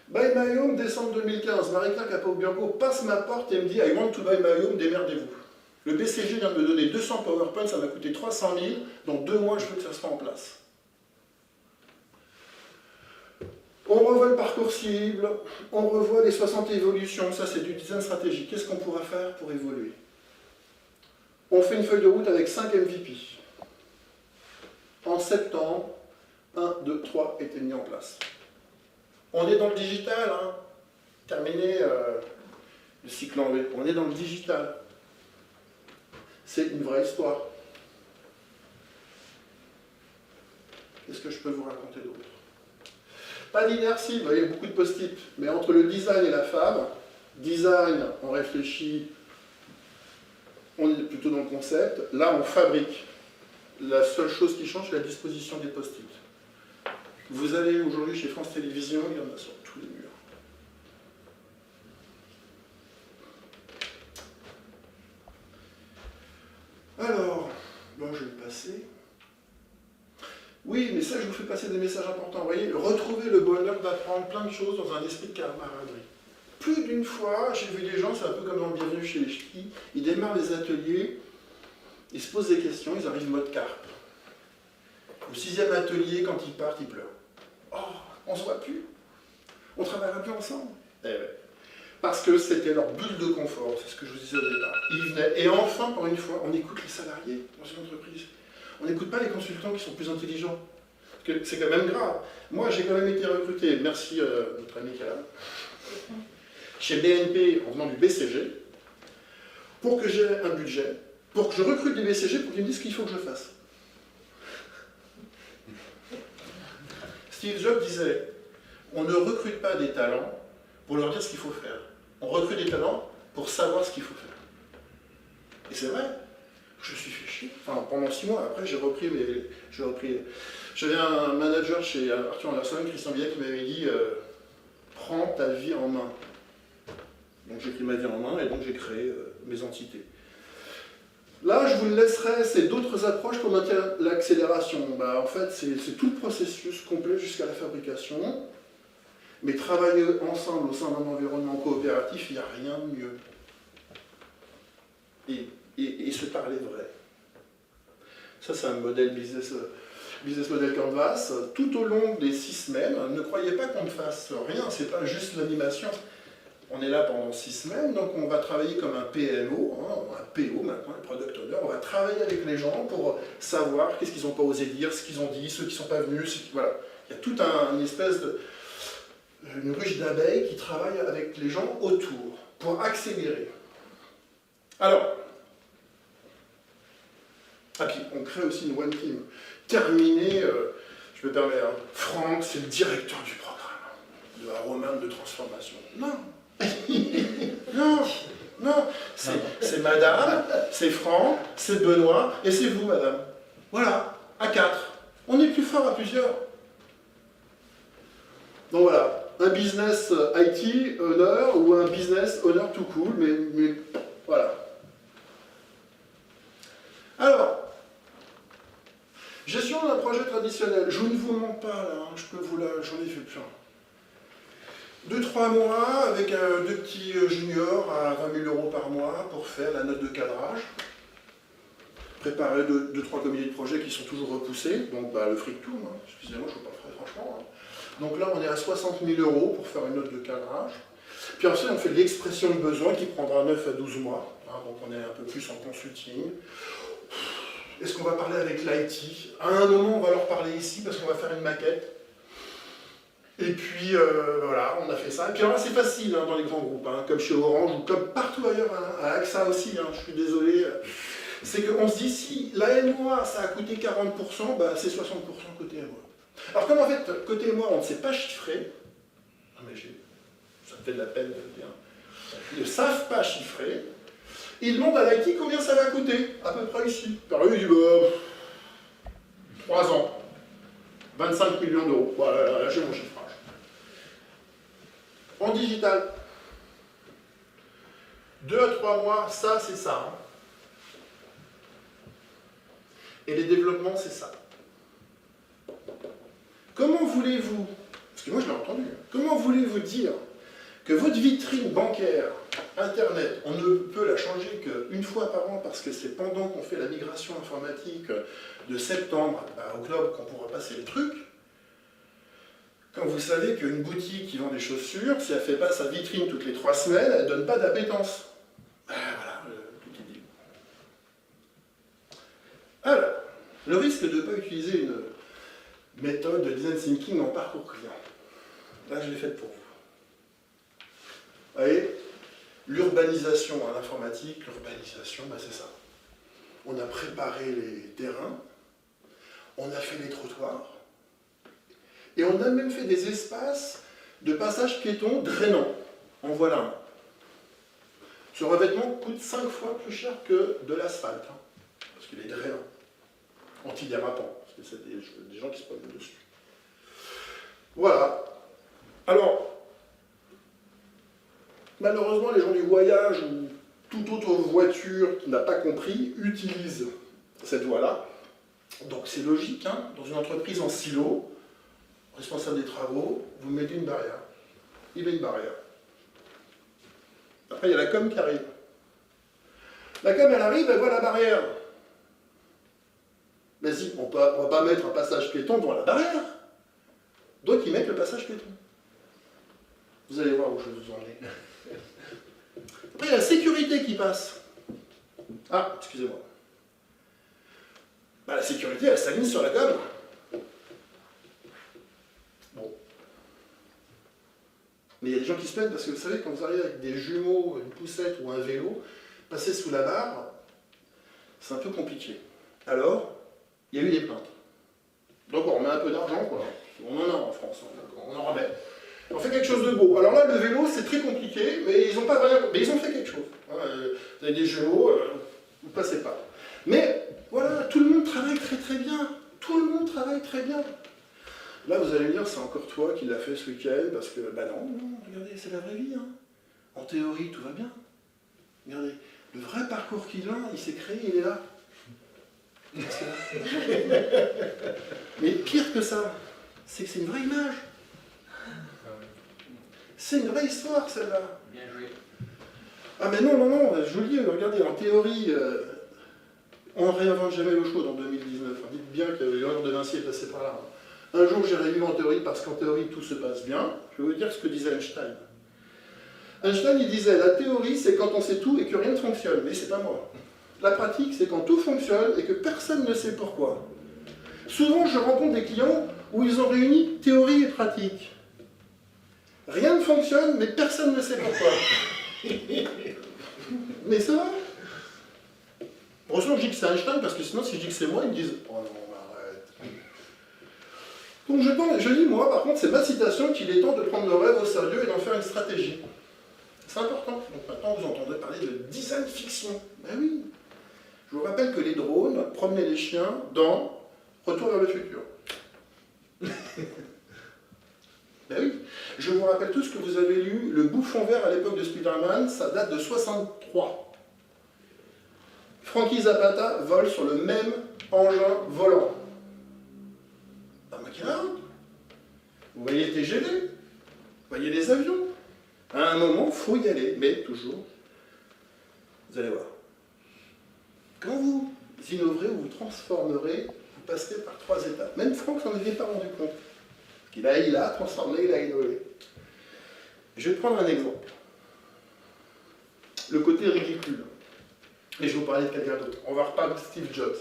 S1: Buy My Home, décembre 2015, Marie-Claire Capot-Bianco passe ma porte et me dit « I want to buy my home, démerdez-vous ». Le BCG vient de me donner 200 PowerPoint, ça m'a coûté 300 000, dans 2 mois je veux que ça soit en place. On revoit le parcours cible, on revoit les 60 évolutions, ça c'est du design stratégique. Qu'est-ce qu'on pourra faire pour évoluer? On fait une feuille de route avec 5 MVP. En septembre, 1, 2, 3 étaient mis en place. On est dans le digital, hein. Terminé le cycle en V. On est dans le digital. C'est une vraie histoire. Qu'est-ce que je peux vous raconter d'autre? Pas d'inertie, vous voyez, beaucoup de post-it. Mais entre le design et la fab, design, on réfléchit, on est plutôt dans le concept. Là, on fabrique. La seule chose qui change, c'est la disposition des post-it. Vous allez aujourd'hui chez France Télévisions, il y en a sur tous les murs. Alors, bon, je vais le passer. Oui, mais ça, je vous fais passer des messages importants. Vous voyez, retrouver le bonheur d'apprendre plein de choses dans un esprit de camaraderie. Plus d'une fois, j'ai vu des gens, c'est un peu comme dans Bienvenue chez les Ch'tis, ils démarrent les ateliers, ils se posent des questions, ils arrivent mode carpe. Au 6e atelier, quand ils partent, ils pleurent. Oh, on se voit plus. On travaillera plus ensemble. Eh ouais. Parce que c'était leur bulle de confort, c'est ce que je vous disais au départ. Ils venaient, et enfin, pour une fois, on écoute les salariés dans une entreprise. On n'écoute pas les consultants qui sont plus intelligents. Parce que c'est quand même grave. Moi, j'ai quand même été recruté, merci notre ami qui est là, chez BNP en venant du BCG, pour que j'ai un budget, pour que je recrute des BCG pour qu'ils me disent ce qu'il faut que je fasse. Steve Jobs disait, on ne recrute pas des talents pour leur dire ce qu'il faut faire. On recrute des talents pour savoir ce qu'il faut faire. Et c'est vrai, je me suis fait chier. Enfin, pendant 6 mois, après, j'ai repris. J'avais un manager chez Arthur Andersen, Christian Billet, qui m'avait dit prends ta vie en main. Donc j'ai pris ma vie en main et donc j'ai créé mes entités. Là, je vous le laisserai, c'est d'autres approches pour maintenir l'accélération. Bah, en fait, c'est tout le processus complet jusqu'à la fabrication. Mais travailler ensemble au sein d'un environnement coopératif, il n'y a rien de mieux. Et se parler vrai. Ça, c'est un modèle business model Canvas. Tout au long des 6 semaines, ne croyez pas qu'on ne fasse rien, c'est pas juste l'animation. On est là pendant 6 semaines, donc on va travailler comme un PMO, un PO maintenant, un Product Owner. On va travailler avec les gens pour savoir qu'est-ce qu'ils n'ont pas osé dire, ce qu'ils ont dit, ceux qui ne sont pas venus. Voilà. Il y a toute une espèce une ruche d'abeilles qui travaille avec les gens autour pour accélérer. Alors, puis on crée aussi une One Team. Terminé, je me permets, Franck, c'est le directeur du programme, de la romane de transformation. Non. Non, c'est madame, c'est Franck, c'est Benoît, et c'est vous, madame. Voilà, à 4. On est plus fort à plusieurs. Donc voilà, un business IT owner ou un business owner tout cool, mais voilà. Alors, gestion d'un projet traditionnel. Je ne vous mens pas là, j'en ai fait plein. 2-3 mois avec 2 petits juniors à 20 000 € par mois pour faire la note de cadrage. Préparer 2-3 comités de projet qui sont toujours repoussés, donc le fric tourne, excusez-moi, je ne vous parlerai franchement. Donc là, on est à 60 000 € pour faire une note de cadrage. Puis ensuite, on fait de l'expression de besoin qui prendra 9 à 12 mois. Donc on est un peu plus en consulting. Est-ce qu'on va parler avec l'IT? À un moment, on va leur parler ici parce qu'on va faire une maquette. Et puis, voilà, on a fait ça. Et puis alors là, c'est facile dans les grands groupes, comme chez Orange ou comme partout ailleurs, à AXA aussi, je suis désolé. C'est qu'on se dit, si la MOA, ça a coûté 40%, c'est 60% côté MOA. Alors comme en fait, côté MOA, on ne sait pas chiffrer, mais ça me fait de la peine de le dire, ils ne savent pas chiffrer, ils demandent à l'IT combien ça va coûter, à peu près ici. Alors lui, il dit, 3 ans, 25 millions d'euros. Voilà, là, j'ai mon chiffrage. En digital, 2 à 3 mois, ça, c'est ça. Et les développements, c'est ça. Comment voulez-vous, parce que moi je l'ai entendu, comment voulez-vous dire que votre vitrine bancaire, Internet, on ne peut la changer qu'une fois par an parce que c'est pendant qu'on fait la migration informatique de septembre à octobre qu'on pourra passer les trucs, quand vous savez qu'une boutique qui vend des chaussures, si elle ne fait pas sa vitrine toutes les 3 semaines, elle ne donne pas d'appétence. Voilà, tout est dit. Alors, le risque de ne pas utiliser une méthode de design thinking en parcours client. Là, je l'ai faite pour vous. Vous voyez, l'urbanisation à l'informatique, l'urbanisation, c'est ça. On a préparé les terrains, on a fait les trottoirs, et on a même fait des espaces de passage piéton drainants. En voilà un. Ce revêtement coûte 5 fois plus cher que de l'asphalte, parce qu'il est drainant, antidérapant, parce que c'est des gens qui se promènent dessus. Voilà. Alors, malheureusement, les gens du voyage ou toute autre voiture qui n'a pas compris utilisent cette voie-là. Donc c'est logique, dans une entreprise en silo, responsable des travaux, vous mettez une barrière. Il met une barrière. Après, il y a la com qui arrive. La com, elle arrive, elle voit la barrière. Vas-y, on ne va pas mettre un passage piéton devant la barrière. Donc, ils mettent le passage piéton. Vous allez voir où je vous en ai. Après, il y a la sécurité qui passe. Ah, excusez-moi. Bah, la sécurité, elle s'aligne sur la gomme. Bon. Mais il y a des gens qui se plaignent parce que vous savez, quand vous arrivez avec des jumeaux, une poussette ou un vélo, passer sous la barre, c'est un peu compliqué. Alors, il y a eu des plaintes. Donc on remet un peu d'argent, quoi. On en a en France, hein, on en remet. On fait quelque chose de beau. Alors là, le vélo, c'est très compliqué, mais ils n'ont pas vraiment... Mais ils ont fait quelque chose. Hein. Vous avez des jumeaux, vous ne passez pas. Mais voilà, tout le monde travaille très très bien. Tout le monde travaille très bien. Là, vous allez me dire, c'est encore toi qui l'as fait ce week-end, parce que, bah non, regardez, c'est la vraie vie. Hein. En théorie, tout va bien. Regardez, le vrai parcours qu'il a, il s'est créé, il est là. Mais pire que ça, c'est que c'est une vraie image. C'est une vraie histoire, celle-là.
S2: Bien joué.
S1: Ah mais non, non, non, je vous le dis, regardez, en théorie, on ne réinvente jamais l'eau chaude en 2019. Dites bien que l'heure de Vinci est passée par là. Un jour, j'ai révisé en théorie, parce qu'en théorie, tout se passe bien. Je vais vous dire ce que disait Einstein. Einstein, il disait, la théorie, c'est quand on sait tout et que rien ne fonctionne. Mais c'est pas moi. La pratique, c'est quand tout fonctionne et que personne ne sait pourquoi. Souvent, je rencontre des clients où ils ont réuni théorie et pratique. Rien ne fonctionne, mais personne ne sait pourquoi. Mais c'est vrai. Heureusement que je dis que c'est Einstein, parce que sinon, si je dis que c'est moi, ils me disent « Oh non, arrête ». Donc je dis, moi, par contre, c'est ma citation qu'il est temps de prendre le rêve au sérieux et d'en faire une stratégie. C'est important. Donc maintenant, vous entendrez parler de design fiction. Ben oui. Je vous rappelle que les drones promenaient les chiens dans Retour vers le futur. Ben oui. Je vous rappelle tous que vous avez lu Le Bouffon Vert à l'époque de Spider-Man, ça date de 63. Frankie Zapata vole sur le même engin volant. Pas moi qui l'invente. Vous voyez le TGV, vous voyez les avions. À un moment, il faut y aller, mais toujours, vous allez voir. Quand vous innoverez ou vous transformerez, vous passerez par 3 étapes. Même Franck s'en avait pas rendu compte. Il a transformé, il a innové. Je vais prendre un exemple. Le côté ridicule. Et je vais vous parler de quelqu'un d'autre. On va reparler de Steve Jobs.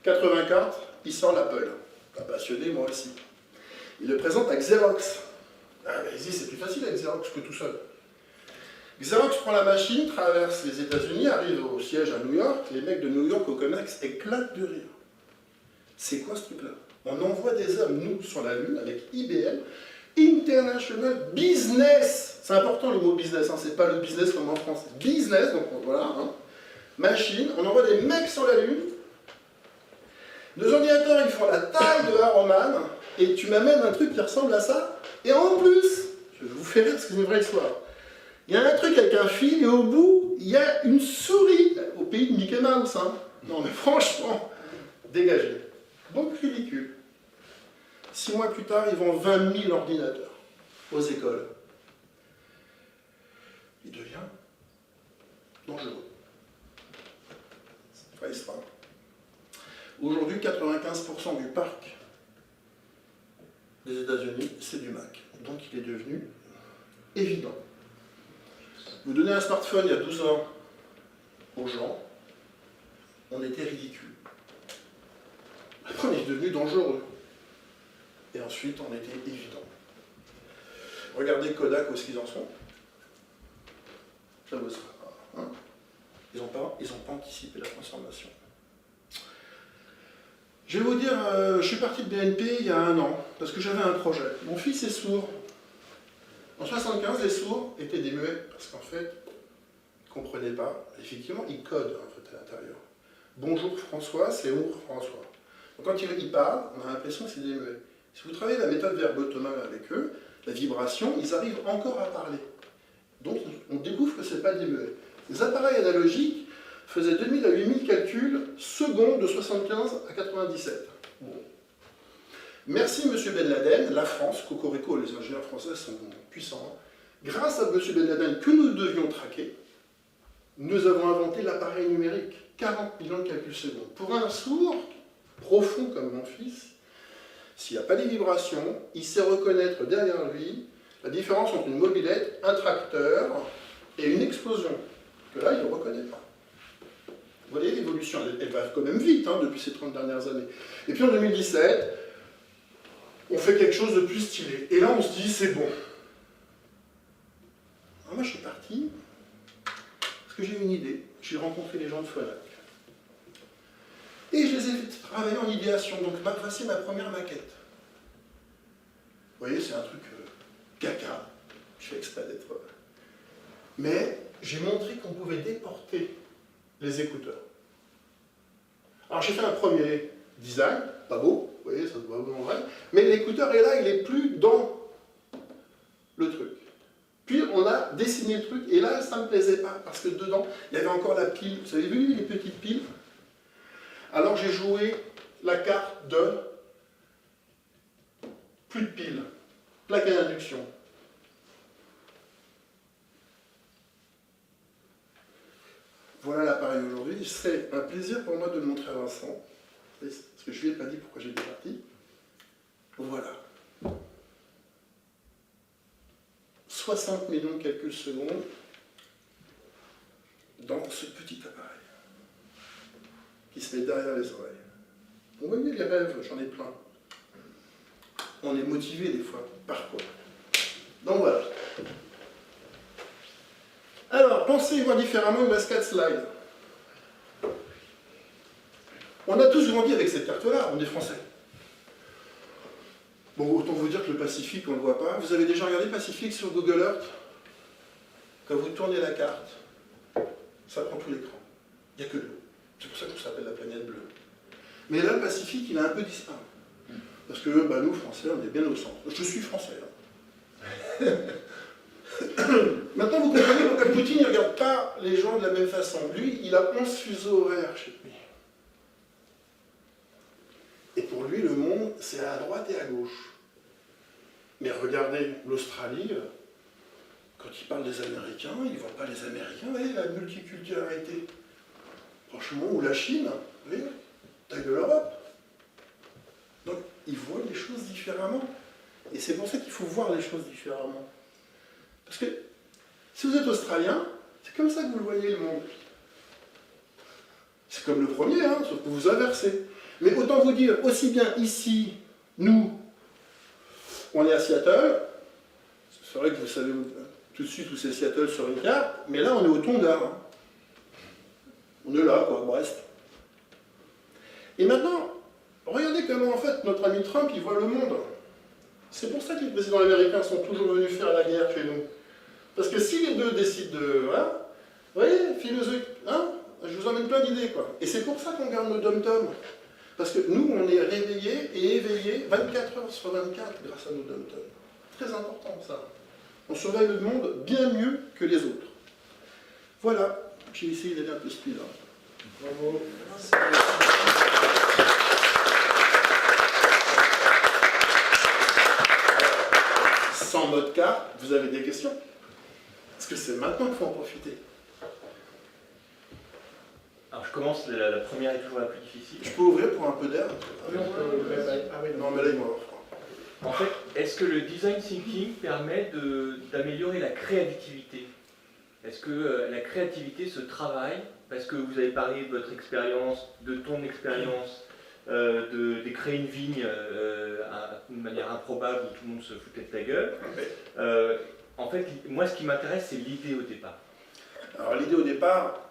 S1: 84, il sort l'Apple. Pas passionné, moi aussi. Il le présente à Xerox. Ah, mais ici, c'est plus facile avec Xerox que tout seul. Xerox prend la machine, traverse les États-Unis, arrive au siège à New York. Les mecs de New York au Comex éclatent de rire. C'est quoi ce truc-là? On envoie des hommes, nous, sur la Lune avec IBM, International Business. C'est important le mot business, hein, c'est pas le business comme en France. Business, donc voilà, hein. Machine, on envoie des mecs sur la Lune. Nos ordinateurs, ils font la taille de Iron Man, et tu m'amènes un truc qui ressemble à ça. Et en plus, je vais vous faire rire parce que c'est une vraie histoire. Il y a un truc avec un fil, et au bout, il y a une souris, au pays de Mickey Mouse. Hein. Non mais franchement, dégagez. Donc ridicule. 6 mois plus tard, ils vendent 20 000 ordinateurs aux écoles. Il devient dangereux. Enfin, il sera. Aujourd'hui, 95% du parc des États-Unis, c'est du Mac. Donc il est devenu évident. Vous donnez un smartphone il y a 12 ans aux gens, on était ridicule. Après, on est devenu dangereux. Et ensuite, on était évident. Regardez Kodak, où est-ce qu'ils en sont. Ça vous sera. Hein, ils n'ont pas anticipé la transformation. Je vais vous dire, je suis parti de BNP il y a 1 an, parce que j'avais un projet. Mon fils est sourd. En 75, les sourds étaient des muets, parce qu'en fait, ils ne comprenaient pas. Effectivement, ils codent en fait, à l'intérieur. Bonjour François, c'est Our François. Donc quand ils parlent, on a l'impression que c'est des muets. Si vous travaillez la méthode verbotonale avec eux, la vibration, ils arrivent encore à parler. Donc on découvre que ce n'est pas des muets. Les appareils analogiques faisaient 2000 à 8000 calculs secondes de 75 à 97. Bon. Merci M. Ben Laden, la France, cocorico, les ingénieurs français sont puissants. Grâce à M. Ben Laden que nous devions traquer, nous avons inventé l'appareil numérique. 40 millions de calculs secondes. Pour un sourd profond comme mon fils, s'il n'y a pas des vibrations, il sait reconnaître derrière lui la différence entre une mobilette, un tracteur et une explosion. Que là, il ne reconnaît pas. Vous voyez l'évolution, elle va quand même vite hein, depuis ces 30 dernières années. Et puis en 2017, on fait quelque chose de plus stylé. Et là, on se dit, c'est bon. Alors moi, je suis parti parce que j'ai une idée. J'ai rencontré les gens de Phonak. Et je les ai fait travailler en idéation. Donc, voici ma première maquette. Vous voyez, c'est un truc caca. Je fais exprès d'être... Mais j'ai montré qu'on pouvait déporter les écouteurs. Alors, j'ai fait un premier design, pas beau, vous voyez, ça se voit en vrai, mais l'écouteur est là, il n'est plus dans le truc. Puis, on a dessiné le truc, et là, ça ne me plaisait pas, parce que dedans, il y avait encore la pile. Vous avez vu les petites piles? Alors, j'ai joué la carte de plus de piles, plaque à induction. Voilà l'appareil aujourd'hui. Ce serait un plaisir pour moi de le montrer à Vincent, parce que je ne lui ai pas dit pourquoi j'étais parti. Voilà. 60 millions de calculs secondes dans ce petit appareil qui se met derrière les oreilles. Vous voyez les rêves, j'en ai plein. On est motivé des fois. Par quoi? Donc voilà. Alors, pensez et voir différemment une base 4 slide. On a tous grandi avec cette carte-là, on est français. Bon, autant vous dire que le Pacifique, on ne le voit pas. Vous avez déjà regardé Pacifique sur Google Earth? Quand vous tournez la carte, ça prend tout l'écran. Il n'y a que l'eau. C'est pour ça qu'on s'appelle la planète bleue. Mais là, le Pacifique, il a un peu disparu. Parce que nous, Français, on est bien au centre. Je suis français. Hein. Maintenant, vous comprenez pourquoi Poutine ne regarde pas les gens de la même façon. Lui, il a 11 fuseaux horaires chez lui. Et pour lui, le monde, c'est à droite et à gauche. Mais regardez l'Australie, quand il parle des Américains, il ne voit pas les Américains, vous voyez, la multiculturalité. Franchement, ou la Chine, vous voyez, taille de l'Europe. Donc, ils voient les choses différemment. Et c'est pour ça qu'il faut voir les choses différemment. Parce que, si vous êtes Australien, c'est comme ça que vous le voyez, le monde. C'est comme le premier, hein, sauf que vous inversez. Mais autant vous dire, aussi bien ici, nous, on est à Seattle, c'est vrai que vous savez tout de suite où c'est Seattle sur une carte, mais là on est au Tonga. Hein. On est là, quoi, Brest. Et maintenant, regardez comment en fait notre ami Trump, il voit le monde. C'est pour ça que les présidents américains sont toujours venus faire la guerre chez nous. Parce que si les deux décident de... Voilà, vous voyez, philosophe, hein, je vous emmène plein d'idées, quoi. Et c'est pour ça qu'on garde nos dom-toms. Parce que nous, on est réveillés et éveillés 24 heures sur 24 grâce à nos dom-toms. Très important, ça. On surveille le monde bien mieux que les autres. Voilà, j'ai essayé d'aller un peu speed. Hein. Bravo. Sans mode carte, vous avez des questions? Parce que c'est maintenant qu'il faut en profiter.
S2: Alors je commence, la première est toujours la plus difficile.
S1: Je peux ouvrir pour un peu d'air?
S3: Ah oui,
S1: non, mais là, il m'en offre.
S2: En fait, est-ce que le design thinking permet d'améliorer la créativité? Est-ce que la créativité se travaille? Parce que vous avez parlé de votre expérience, de ton expérience, de créer une vigne d'une manière improbable où tout le monde se foutait de ta gueule. En fait, moi, ce qui m'intéresse, c'est l'idée au départ.
S1: Alors, l'idée au départ,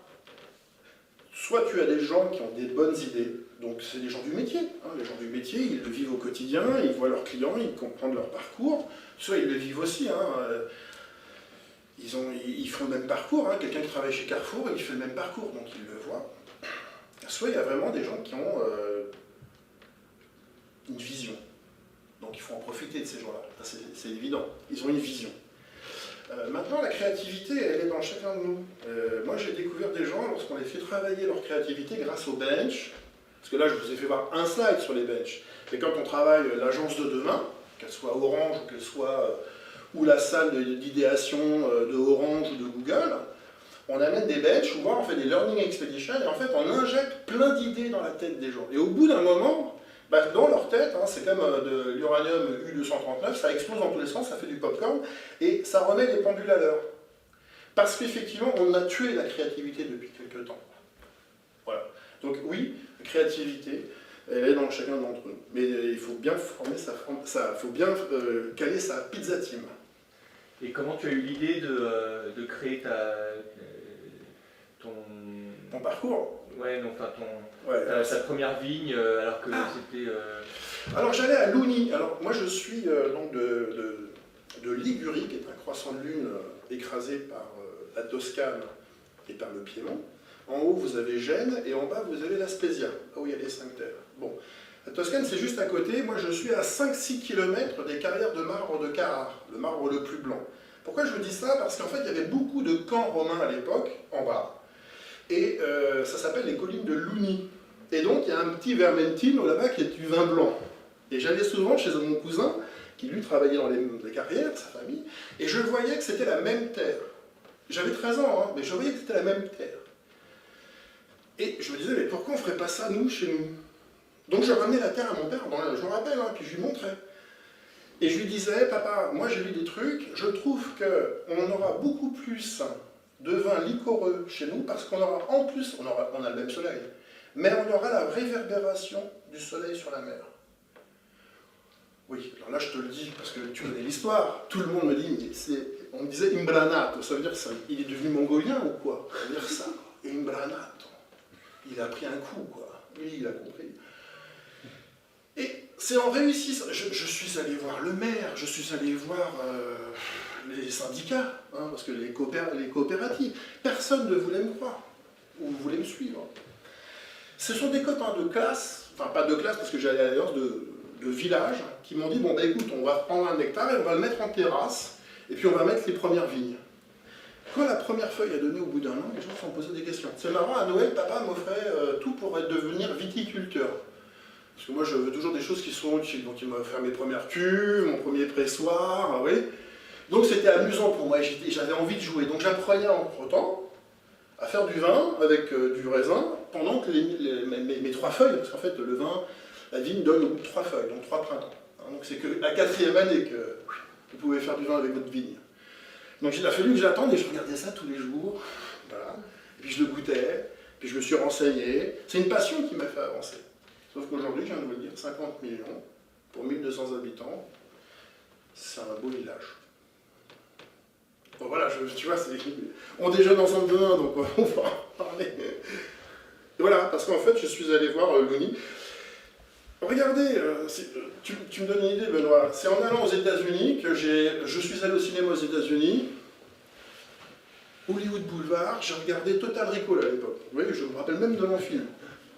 S1: soit tu as des gens qui ont des bonnes idées, donc c'est des gens du métier. Hein, les gens du métier, ils le vivent au quotidien, ils voient leurs clients, ils comprennent leur parcours. Soit ils le vivent aussi. Hein, ils font le même parcours. Hein, quelqu'un qui travaille chez Carrefour, il fait le même parcours, donc il le voit. Soit il y a vraiment des gens qui ont une vision. Donc il faut en profiter de ces gens-là. C'est évident. Ils ont une vision. Maintenant, la créativité, elle est dans chacun de nous. Moi, j'ai découvert des gens, lorsqu'on les fait travailler leur créativité grâce au bench, parce que là, je vous ai fait voir un slide sur les benches, mais quand on travaille l'agence de demain, qu'elle soit Orange ou qu'elle soit ou la salle d'idéation de Orange ou de Google, on amène des benches, ou voire on fait des learning expeditions, et en fait, on injecte plein d'idées dans la tête des gens. Et au bout d'un moment, dans leur tête, hein, c'est comme de l'uranium U-239, ça explose dans tous les sens, ça fait du popcorn, et ça remet les pendules à l'heure. Parce qu'effectivement, on a tué la créativité depuis quelques temps. Voilà. Donc oui, la créativité, elle est dans chacun d'entre nous. Mais il faut bien former faut bien caler sa pizza team.
S2: Et comment tu as eu l'idée de créer
S1: Ton parcours.
S2: Ouais, non, enfin ton...
S1: Ouais.
S2: sa première vigne, alors que c'était...
S1: Alors j'allais à Luni. Alors moi je suis donc de Ligurie, qui est un croissant de lune écrasé par la Toscane et par le Piémont. En haut vous avez Gênes et en bas vous avez la Spezia, là où il y a les 5 terres. Bon, la Toscane c'est juste à côté. Moi je suis à 5-6 km des carrières de marbre de Carrare, le marbre le plus blanc. Pourquoi je vous dis ça? Parce qu'en fait il y avait beaucoup de camps romains à l'époque, en bas. Et ça s'appelle les collines de Luni. Et donc il y a un petit Vermentino là-bas qui est du vin blanc. Et j'allais souvent chez mon cousin, qui lui travaillait dans les carrières, sa famille, et je voyais que c'était la même terre. J'avais 13 ans, hein, mais je voyais que c'était la même terre. Et je me disais, mais pourquoi on ne ferait pas ça, nous, chez nous? Donc je ramenais la terre à mon père, je me rappelle, hein, puis je lui montrais. Et je lui disais, papa, moi j'ai vu des trucs, je trouve qu'on aura beaucoup plus de vin liquoreux chez nous, parce qu'on aura, en plus, on a le même soleil, mais on aura la réverbération du soleil sur la mer. Oui, alors là je te le dis, parce que tu connais l'histoire, tout le monde me dit, on me disait imbranato, ça veut dire ça, il est devenu mongolien ou quoi? Ça veut dire ça, imbranato. Il a pris un coup, quoi. Lui, il a compris. Et c'est en réussissant, je suis allé voir le maire, je suis allé voir les syndicats, hein, parce que les coopératives, personne ne voulait me croire, ou voulait me suivre. Ce sont des copains de classe, enfin pas de classe, parce que j'allais à l'alliance de village, qui m'ont dit, bon bah écoute, on va prendre 1 hectare et on va le mettre en terrasse, et puis on va mettre les premières vignes. Quand la première feuille a donné au bout d'un an, les gens se sont posés des questions. C'est marrant, à Noël, papa m'offrait tout pour devenir viticulteur. Parce que moi, je veux toujours des choses qui sont utiles. Donc il m'a offert mes premières cuves, mon premier pressoir, oui. Donc c'était amusant pour moi, j'avais envie de jouer. Donc j'apprenais entre-temps à faire du vin avec du raisin, pendant que mes 3 feuilles, parce qu'en fait, le vin, la vigne donne au bout de 3 feuilles, donc 3 printemps. Hein, donc c'est que la 4e année que vous pouvez faire du vin avec votre vigne. Donc il a fallu que j'attende et je regardais ça tous les jours, voilà. Et puis je le goûtais, puis je me suis renseigné. C'est une passion qui m'a fait avancer. Sauf qu'aujourd'hui, je viens de vous le dire, 50 millions pour 1200 habitants, c'est un beau village. Bon voilà, tu vois, on déjeune ensemble demain, donc on va en parler. Et voilà, parce qu'en fait, je suis allé voir Luni. Regardez, tu me donnes une idée, Benoît. C'est en allant aux États-Unis que je suis allé au cinéma aux États-Unis, Hollywood Boulevard, j'ai regardé Total Recall à l'époque. Vous voyez, je me rappelle même de mon film.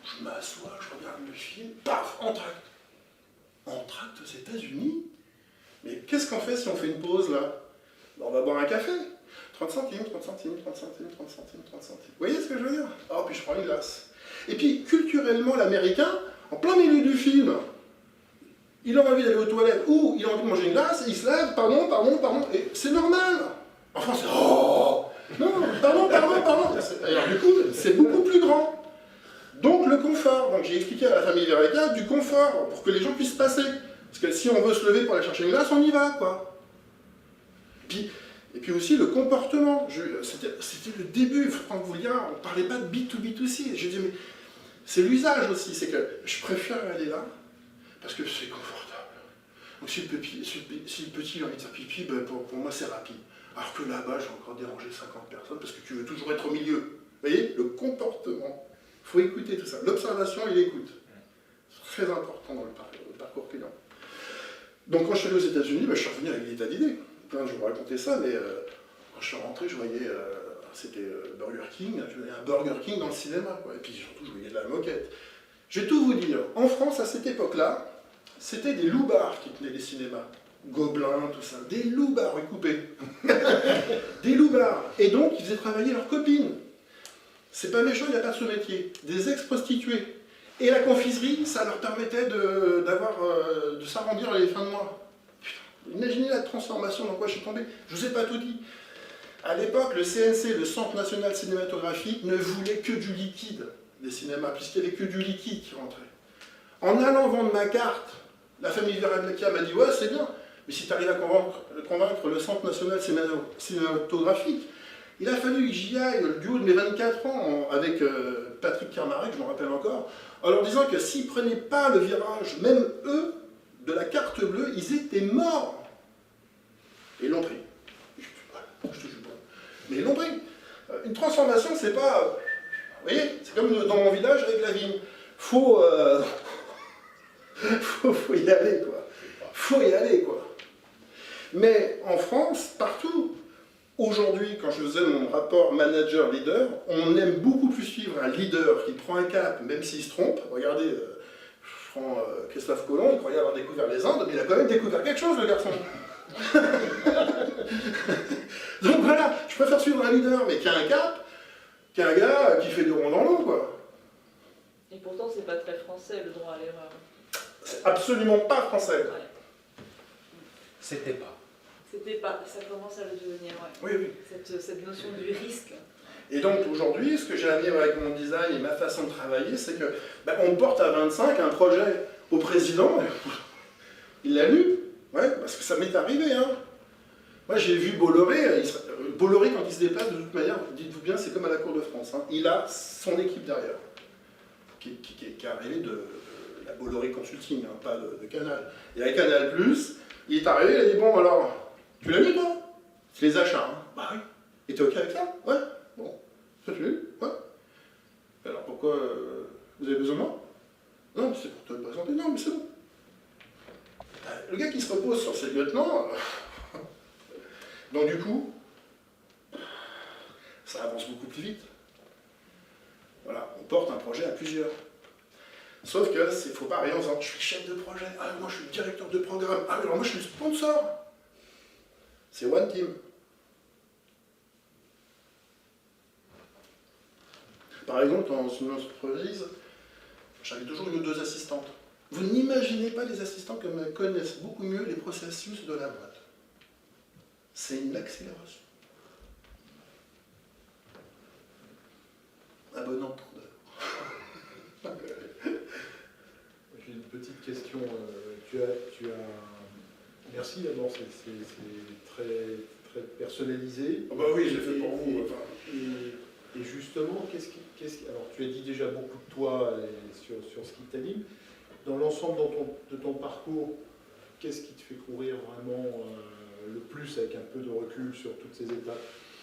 S1: Je m'assois, je regarde le film, paf, entracte. Entracte aux États-Unis? Mais qu'est-ce qu'on fait si on fait une pause là? On va boire un café. 30 centimes, 30 centimes, 30 centimes, 30 centimes, 30 centimes. Vous voyez ce que je veux dire? Oh, puis je prends une glace. Et puis, culturellement, l'Américain, en plein milieu du film, il a envie d'aller aux toilettes ou il a envie de manger une glace, il se lève, pardon, et c'est normal. En France, c'est oh non, pardon. Alors du coup, c'est beaucoup plus grand. Donc le confort. Donc j'ai expliqué à la famille Verreca du confort pour que les gens puissent passer. Parce que si on veut se lever pour aller chercher une glace, on y va, quoi. Et puis aussi le comportement. C'était le début, Franck Vouliard, on ne parlait pas de B2B2C. Je dis, mais c'est l'usage aussi, c'est que je préfère aller là, parce que c'est confortable. Donc si le petit a envie de faire pipi, ben pour moi c'est rapide. Alors que là-bas, j'ai encore dérangé 50 personnes, parce que tu veux toujours être au milieu. Vous voyez, le comportement. Il faut écouter tout ça. L'observation et l'écoute. C'est très important dans le parcours client. Donc quand je suis allé aux États-Unis, ben, je suis revenu avec des tas d'idées. Je vais vous raconter ça, mais quand je suis rentré, je voyais, c'était Burger King, je voyais un Burger King dans le cinéma, quoi. Et puis surtout, je voyais de la moquette. Je vais tout vous dire, en France, à cette époque-là, c'était des loupards qui tenaient les cinémas. Gobelins, tout ça. Des loupards, oui, coupés. Des loupards. Et donc, ils faisaient travailler leurs copines. C'est pas méchant, il n'y a pas de sous-métier. Des ex-prostituées. Et la confiserie, ça leur permettait de s'arrondir les fins de mois. Putain, imaginez la transformation dans quoi je suis tombé. Je ne vous ai pas tout dit. À l'époque, le CNC, le Centre National Cinématographique, ne voulait que du liquide des cinémas, puisqu'il n'y avait que du liquide qui rentrait. En allant vendre ma carte, la famille Verreca m'a dit « Ouais, c'est bien, mais si tu arrives à convaincre le Centre National Cinématographique, il a fallu que j'y aille du haut de mes 24 ans avec Patrick Kermarek, je m'en rappelle encore, en leur disant que s'ils ne prenaient pas le virage, même eux, de la carte bleue, ils étaient morts. Et ils l'ont pris. Je te jure pas. Mais ils l'ont pris. Une transformation, c'est pas... Vous voyez, c'est comme dans mon village avec la vigne. Faut y aller, quoi. Faut y aller, quoi. Mais en France, partout, aujourd'hui, quand je faisais mon rapport manager-leader, on aime beaucoup plus suivre un leader qui prend un cap, même s'il se trompe. Regardez, je prends Christophe Colomb, il croyait avoir découvert les Indes, mais il a quand même découvert quelque chose, le garçon. Donc voilà, je préfère suivre un leader, mais qui a un cap, qu'un gars qui fait du rond dans l'eau, quoi.
S4: Et pourtant, c'est pas très français, le droit à l'erreur.
S1: C'est absolument pas français.
S4: Ouais.
S5: C'était pas.
S4: C'était pas, ça commence à le devenir, ouais.
S1: Oui, oui.
S4: Cette notion du risque.
S1: Et donc aujourd'hui, ce que j'ai amené avec mon design et ma façon de travailler, c'est que on porte à 25 un projet au président. Il l'a lu, ouais, parce que ça m'est arrivé. Hein. Moi, j'ai vu Bolloré. Bolloré, quand il se déplace, de toute manière, dites-vous bien, c'est comme à la Cour de France. Hein. Il a son équipe derrière, qui est arrivée de la Bolloré Consulting, hein, pas de Canal. Et avec Canal+, il est arrivé, il a dit, bon, alors, tu l'as lu, toi? C'est les achats, hein. Bah oui. Et t'es OK avec ça? Ouais. Bon. Ça, tu l'as lu? Ouais. Alors, pourquoi vous avez besoin de moi? Non, c'est pour te présenter. Non, mais c'est bon. Le gars qui se repose sur ses lieutenants, donc du coup, ça avance beaucoup plus vite. Voilà, on porte un projet à plusieurs. Sauf que il ne faut pas arriver en disant, je suis chef de projet, ah, moi je suis directeur de programme, ah, alors moi je suis sponsor. C'est one team. Par exemple, dans une entreprise, j'avais toujours eu 2 assistantes. Vous n'imaginez pas les assistants comme connaissent beaucoup mieux les processus de la boîte. C'est une accélération. Un bon entendeur.
S3: J'ai une petite question. Merci d'abord, c'est très personnalisé.
S1: Oh bah oui, j'ai fait pour vous. Enfin.
S3: Et justement, alors tu as dit déjà beaucoup de toi sur ce qui t'anime. Dans l'ensemble de ton parcours, qu'est-ce qui te fait courir vraiment le plus avec un peu de recul sur toutes ces étapes?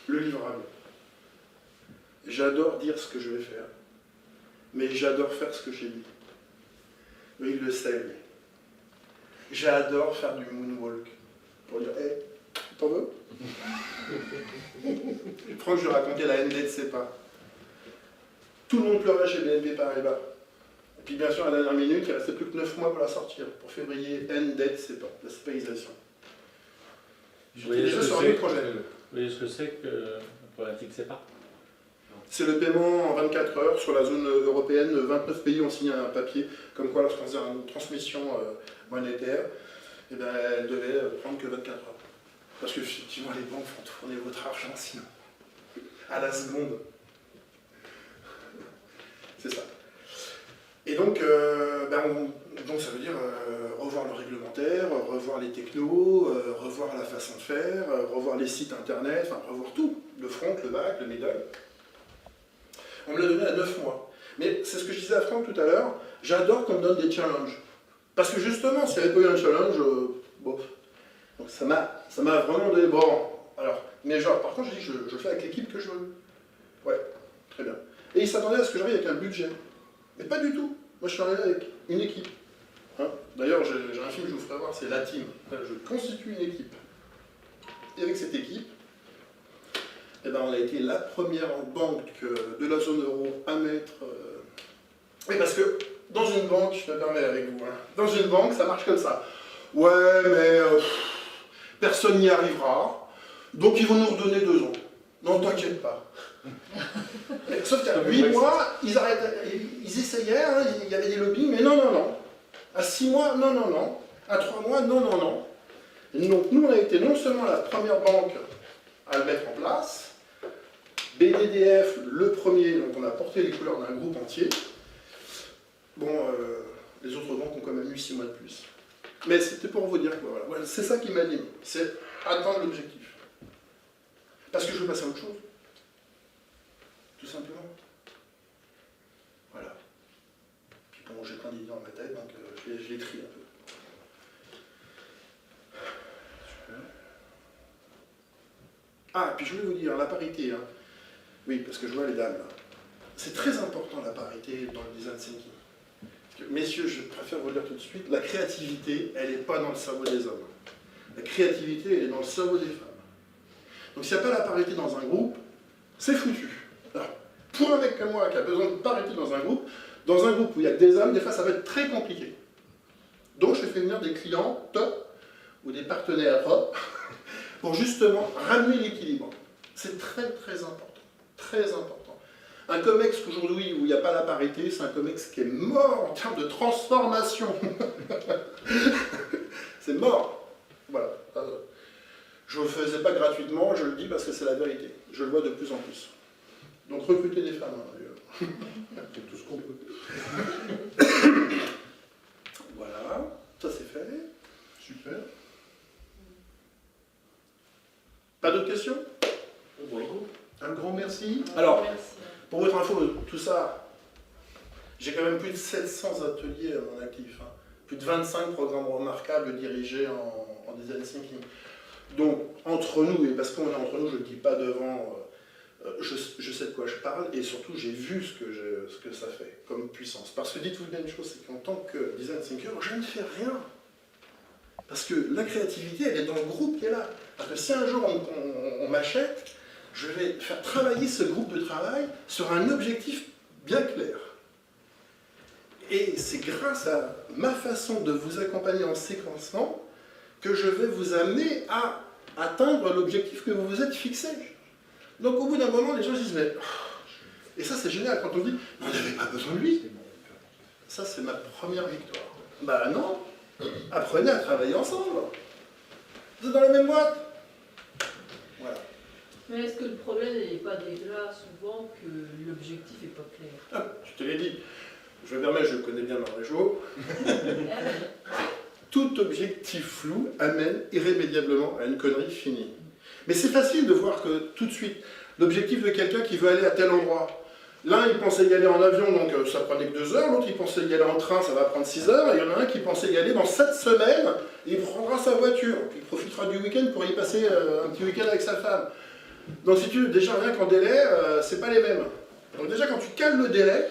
S1: Le livrable. J'adore dire ce que je vais faire, mais j'adore faire ce que j'ai dit. Oui, il le sait, lui. J'adore faire du moonwalk. Pour dire, hé, t'en veux? Je crois que je vais raconter la ND de CEPA. Tout le monde pleurait chez BNP Paribas. Et puis bien sûr, à la dernière minute, il restait plus que 9 mois pour la sortir. Pour février, ND CEPA, la CEPAisation. J'étais déjà sur un autre projet.
S5: Vous voyez ce que c'est que la problématique CEPA?
S1: C'est le paiement en 24 heures sur la zone européenne. 29 pays ont signé un papier comme quoi lorsqu'on faisait une transmission monétaire, eh ben, elle devait prendre que 24 heures. Parce que effectivement, les banques font tourner votre argent sinon. À la seconde. C'est ça. Et donc, donc ça veut dire revoir le réglementaire, revoir les technos, revoir la façon de faire, revoir les sites internet, enfin revoir tout. Le front, le back, le middle. On me l'a donné à 9 mois. Mais c'est ce que je disais à Franck tout à l'heure, j'adore qu'on me donne des challenges. Parce que justement, s'il n'y avait pas eu un challenge, bon. Donc ça m'a vraiment donné, bon, alors, mais genre, par contre, je dis que je fais avec l'équipe que je veux. Ouais, très bien. Et il s'attendait à ce que j'arrive avec un budget. Mais pas du tout. Moi, je suis arrivé avec une équipe. Hein. D'ailleurs, j'ai un film que je vous ferai voir, c'est La Team. Je constitue une équipe. Et avec cette équipe, eh ben, on a été la première banque de la zone euro à mettre... Oui, parce que dans une banque, je me permets avec vous, hein, dans une banque, ça marche comme ça. Ouais, mais personne n'y arrivera, donc ils vont nous redonner 2 ans. Non, t'inquiète pas. Sauf qu'à 8 mois, ils essayaient, hein, il y avait des lobbies, mais non, non, non. À 6 mois, non, non, non. À 3 mois, non, non, non. Et donc nous, on a été non seulement la première banque à le mettre en place, BDDF, le premier, donc on a porté les couleurs d'un groupe entier. Bon, les autres banques ont quand même eu 6 mois de plus. Mais c'était pour vous dire que voilà, c'est ça qui m'anime, c'est atteindre l'objectif. Parce que je veux passer à autre chose. Tout simplement. je les trie un peu. Ah, puis je voulais vous dire, la parité, hein. Oui, parce que je vois les dames là. C'est très important la parité dans le design thinking. Parce que, messieurs, je préfère vous le dire tout de suite, la créativité, elle n'est pas dans le cerveau des hommes. La créativité, elle est dans le cerveau des femmes. Donc s'il n'y a pas la parité dans un groupe, c'est foutu. Alors, pour un mec comme moi qui a besoin de parité dans un groupe où il y a que des hommes, des fois ça va être très compliqué. Donc je fais venir des clients top ou des partenaires top pour justement ramener l'équilibre. C'est très très important. Très important. Un COMEX aujourd'hui où il n'y a pas la parité, c'est un COMEX qui est mort en termes de transformation. C'est mort. Voilà. Je ne le faisais pas gratuitement, je le dis parce que c'est la vérité. Je le vois de plus en plus. Donc recruter des femmes. Hein,
S3: C'est tout ce qu'on peut.
S1: voilà, ça c'est fait.
S3: Super.
S1: Pas d'autres questions? Un grand merci. Alors,
S4: Merci.
S1: pour votre info, tout ça, j'ai quand même plus de 700 ateliers à mon actif. Hein. Plus de 25 programmes remarquables dirigés en design thinking. Donc, entre nous, et parce qu'on est entre nous, je ne le dis pas devant, je sais de quoi je parle, et surtout, j'ai vu ce que ça fait comme puissance. Parce que dites-vous bien une chose, c'est qu'en tant que design thinker, je ne fais rien. Parce que la créativité, elle est dans le groupe qui est là. Parce que si un jour on m'achète, je vais faire travailler ce groupe de travail sur un objectif bien clair. Et c'est grâce à ma façon de vous accompagner en séquencement que je vais vous amener à atteindre l'objectif que vous vous êtes fixé. Donc au bout d'un moment, les gens se disent, mais... Et ça c'est génial, quand on dit, on n'avait pas besoin de lui. Ça c'est ma première victoire. Bah non, apprenez à travailler ensemble. Vous êtes dans la même boîte. Voilà.
S4: Mais est-ce que le problème n'est pas déjà souvent que l'objectif n'est pas clair?
S1: Ah, je te l'ai dit. Je me permets, je connais bien ma région. Tout objectif flou amène irrémédiablement à une connerie finie. Mais c'est facile de voir que tout de suite, l'objectif de quelqu'un qui veut aller à tel endroit, l'un il pensait y aller en avion, donc ça prenait que 2 heures, l'autre il pensait y aller en train, ça va prendre 6 heures, et il y en a un qui pensait y aller dans 7 semaines, et il prendra sa voiture, il profitera du week-end pour y passer un petit week-end avec sa femme. Donc si tu veux, déjà rien qu'en délai, c'est pas les mêmes. Donc déjà quand tu cales le délai,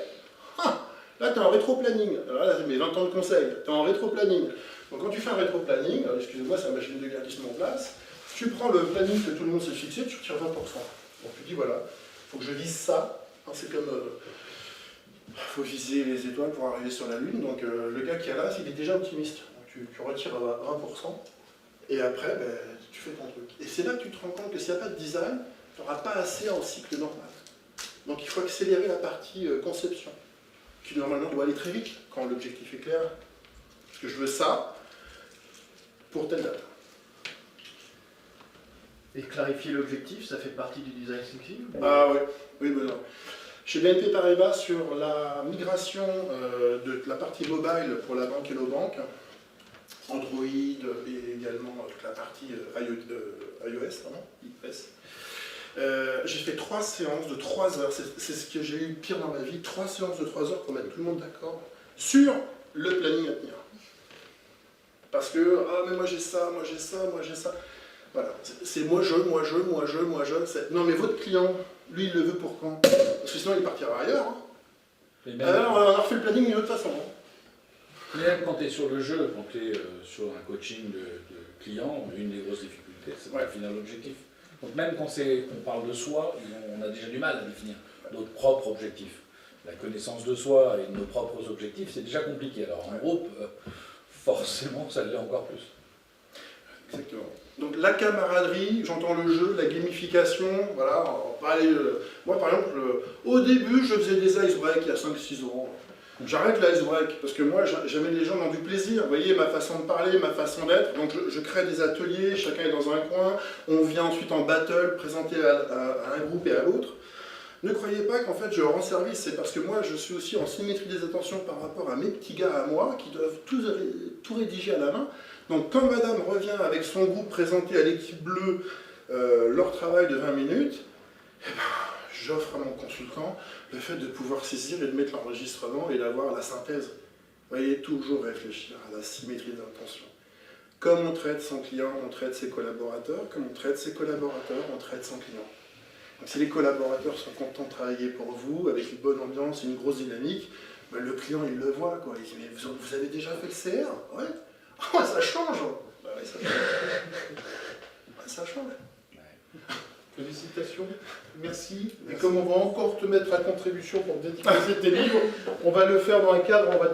S1: là tu es en rétro-planning. Alors là c'est mes 20 ans de conseil, tu es en rétro-planning. Donc quand tu fais un rétro-planning, excusez-moi c'est la machine de guerre qui se met en place, tu prends le planning que tout le monde s'est fixé, tu retires 20%. Donc tu dis voilà, il faut que je vise ça. C'est comme, faut viser les étoiles pour arriver sur la Lune. Donc le gars qui est là, il est déjà optimiste. Donc, tu retires 20%, et après ben, tu fais ton truc. Et c'est là que tu te rends compte que s'il n'y a pas de design, tu n'auras pas assez en cycle normal. Donc il faut accélérer la partie conception, qui normalement doit aller très vite quand l'objectif est clair. Parce que je veux ça pour telle date.
S2: Et clarifier l'objectif, ça fait partie du design thinking?
S1: Ah ouais, oui, ben non. Chez BNP Paribas, sur la migration de la partie mobile pour la banque et nos banques, Android et également toute la partie iOS, j'ai fait 3 séances de 3 heures, c'est ce que j'ai eu pire dans ma vie, 3 séances de 3 heures pour mettre tout le monde d'accord sur le planning à tenir. Parce que, ah mais moi j'ai ça, moi j'ai ça, moi j'ai ça. Voilà, c'est moi je. Non mais votre client, lui il le veut pour quand? Parce que sinon il partira ailleurs. Hein. Alors on a refait le planning d'une autre façon. Hein.
S5: Même quand tu es sur le jeu, quand tu es sur un coaching de client, une des grosses difficultés, c'est de définir l'objectif. Donc même quand on parle de soi, on a déjà du mal à définir notre propre objectif. La connaissance de soi et de nos propres objectifs, c'est déjà compliqué. Alors en groupe, forcément, ça l'est encore plus.
S1: Exactement. Donc la camaraderie, j'entends le jeu, la gamification, voilà. Moi par exemple, au début je faisais des ice breaks il y a 5-6 ans. J'arrête l'ice break parce que moi j'amène les gens dans du plaisir. Vous voyez ma façon de parler, ma façon d'être. Donc je crée des ateliers, chacun est dans un coin. On vient ensuite en battle, présenter à un groupe et à l'autre. Ne croyez pas qu'en fait je rends service, c'est parce que moi je suis aussi en symétrie des attentions par rapport à mes petits gars à moi qui doivent tout rédiger à la main. Donc quand madame revient avec son groupe présenté à l'équipe bleue leur travail de 20 minutes, eh ben, j'offre à mon consultant le fait de pouvoir saisir et de mettre l'enregistrement et d'avoir la synthèse. voyez, toujours réfléchir à la symétrie d'intention. Comme on traite son client, on traite ses collaborateurs. Comme on traite ses collaborateurs, on traite son client. Donc si les collaborateurs sont contents de travailler pour vous, avec une bonne ambiance, une grosse dynamique, ben, le client, il le voit, quoi. Il dit, mais vous avez déjà fait le CR? Ouais. Ah ouais, ça change. Ben, ouais, ça change. Ouais, ça change.
S3: Félicitations, merci. Et comme on va encore te mettre à contribution pour dédicacer tes livres, on va le faire dans un cadre, on va